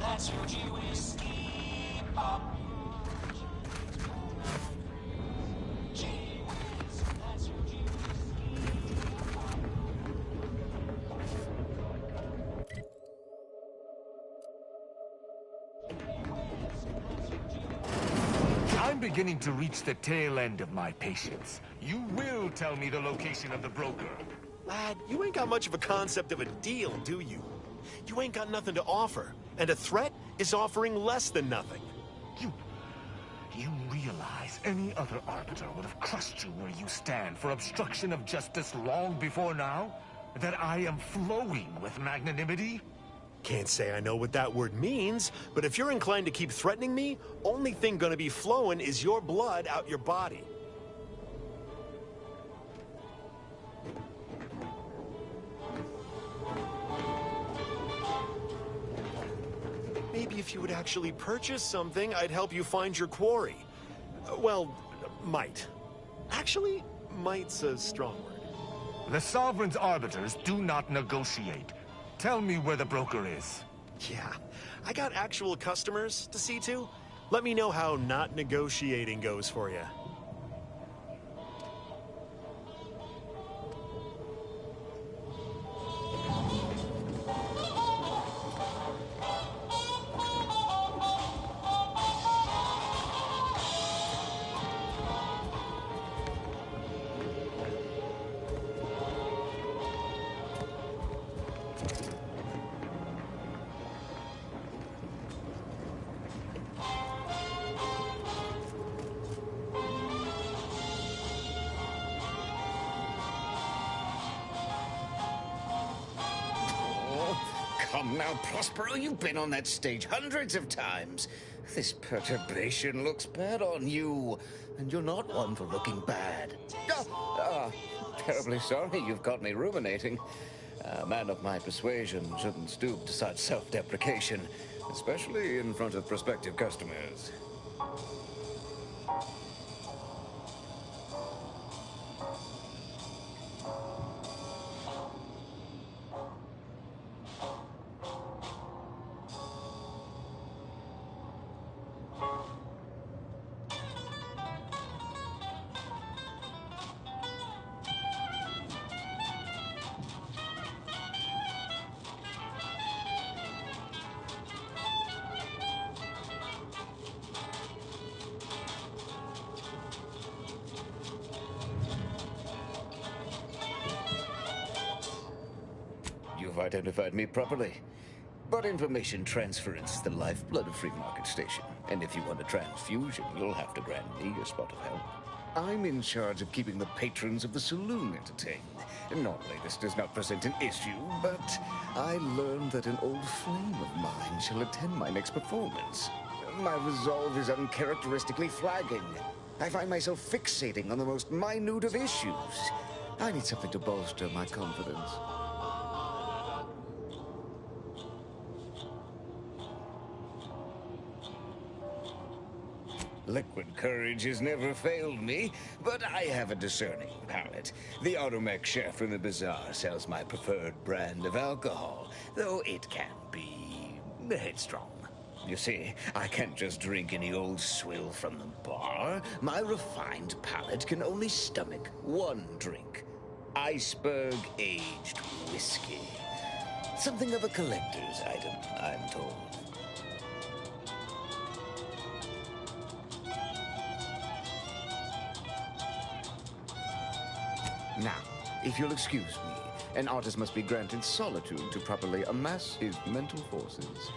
A: That's your G-Whiskey Pop. G-Whiz, that's your
Q: I'm beginning to reach the tail end of my patience. You will tell me the location of the broker.
R: Lad, you ain't got much of a concept of a deal, do you? You ain't got nothing to offer, and a threat is offering less than nothing.
Q: You realize any other arbiter would have crushed you where you stand for obstruction of justice long before now? That I am flowing with magnanimity?
R: Can't say I know what that word means, but if you're inclined to keep threatening me, only thing gonna be flowing is your blood out your body. maybe if you would actually purchase something, I'd help you find your quarry. Well, might. Actually, might's a strong word.
Q: The Sovereign's arbiters do not negotiate. Tell me where the broker is.
R: Yeah, I got actual customers to see to. Let me know how not negotiating goes for you.
C: Come now, Prospero, you've been on that stage hundreds of times. This perturbation looks bad on you, and you're not one for looking bad. Terribly sorry you've got me ruminating. A man of my persuasion shouldn't stoop to such self-deprecation, especially in front of prospective customers. You've identified me properly. But information transference is the lifeblood of Free Market Station. And if you want a transfusion, you'll have to grant me a spot of help. I'm in charge of keeping the patrons of the saloon entertained. Normally this does not present an issue, but I learned that an old flame of mine shall attend my next performance. My resolve is uncharacteristically flagging. I find myself fixating on the most minute of issues. I need something to bolster my confidence. Liquid courage has never failed me, but I have a discerning palate. The automech chef in the bazaar sells my preferred brand of alcohol, though it can be headstrong. You see, I can't just drink any old swill from the bar. My refined palate can only stomach one drink. Iceberg-aged whiskey. Something of a collector's item, I'm told. Now, if you'll excuse me, an artist must be granted solitude to properly amass his mental forces.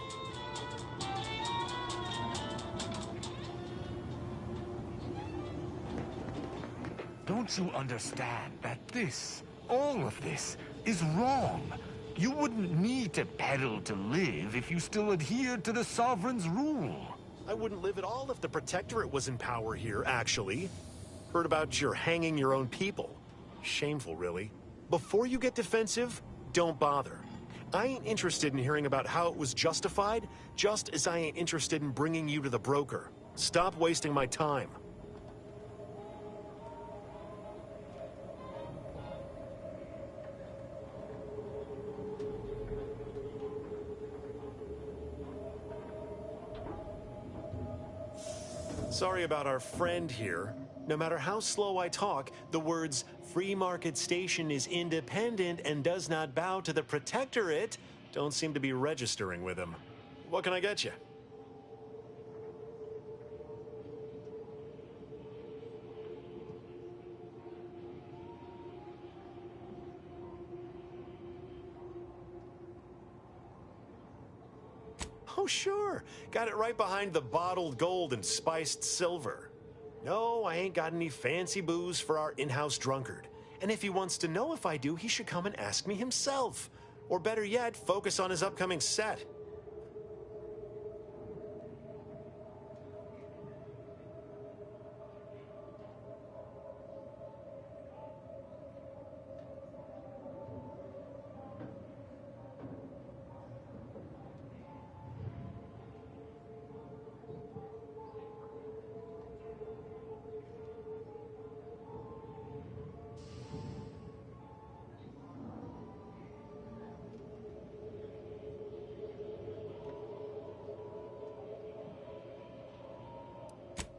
Q: Don't you understand that this, all of this, is wrong? You wouldn't need to peddle to live if you still adhered to the Sovereign's rule.
R: I wouldn't live at all if the Protectorate was in power here, actually. Heard about your hanging your own people. Shameful, really. Before you get defensive, don't bother. I ain't interested in hearing about how it was justified, just as I ain't interested in bringing you to the broker. Stop wasting my time. Sorry about our friend here. No matter how slow I talk, the words Free Market Station is independent and does not bow to the Protectorate don't seem to be registering with him. What can I get you? Oh, sure. Got it right behind the bottled gold and spiced silver. No, I ain't got any fancy booze for our in-house drunkard. And if he wants to know if I do, he should come and ask me himself. Or better yet, focus on his upcoming set.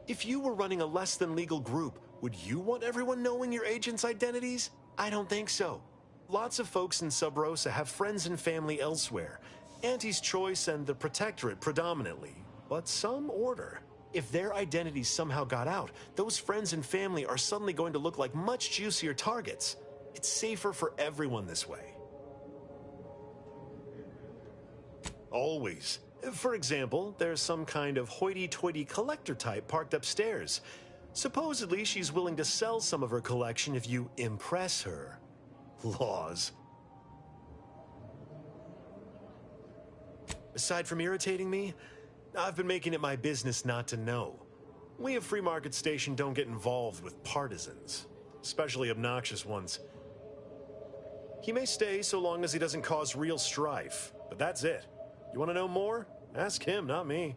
R: If you were running a less than legal group, would you want everyone knowing your agents' identities? I don't think so. Lots of folks in Sub Rosa have friends and family elsewhere. Auntie's Choice and the Protectorate predominantly, but some order. If their identities somehow got out, those friends and family are suddenly going to look like much juicier targets. It's safer for everyone this way. Always. For example, there's some kind of hoity-toity collector type parked upstairs. Supposedly, she's willing to sell some of her collection if you impress her. Laws. Aside from irritating me, I've been making it my business not to know. We at Free Market Station don't get involved with partisans, especially obnoxious ones. He may stay so long as he doesn't cause real strife, but that's it. You want to know more? Ask him, not me.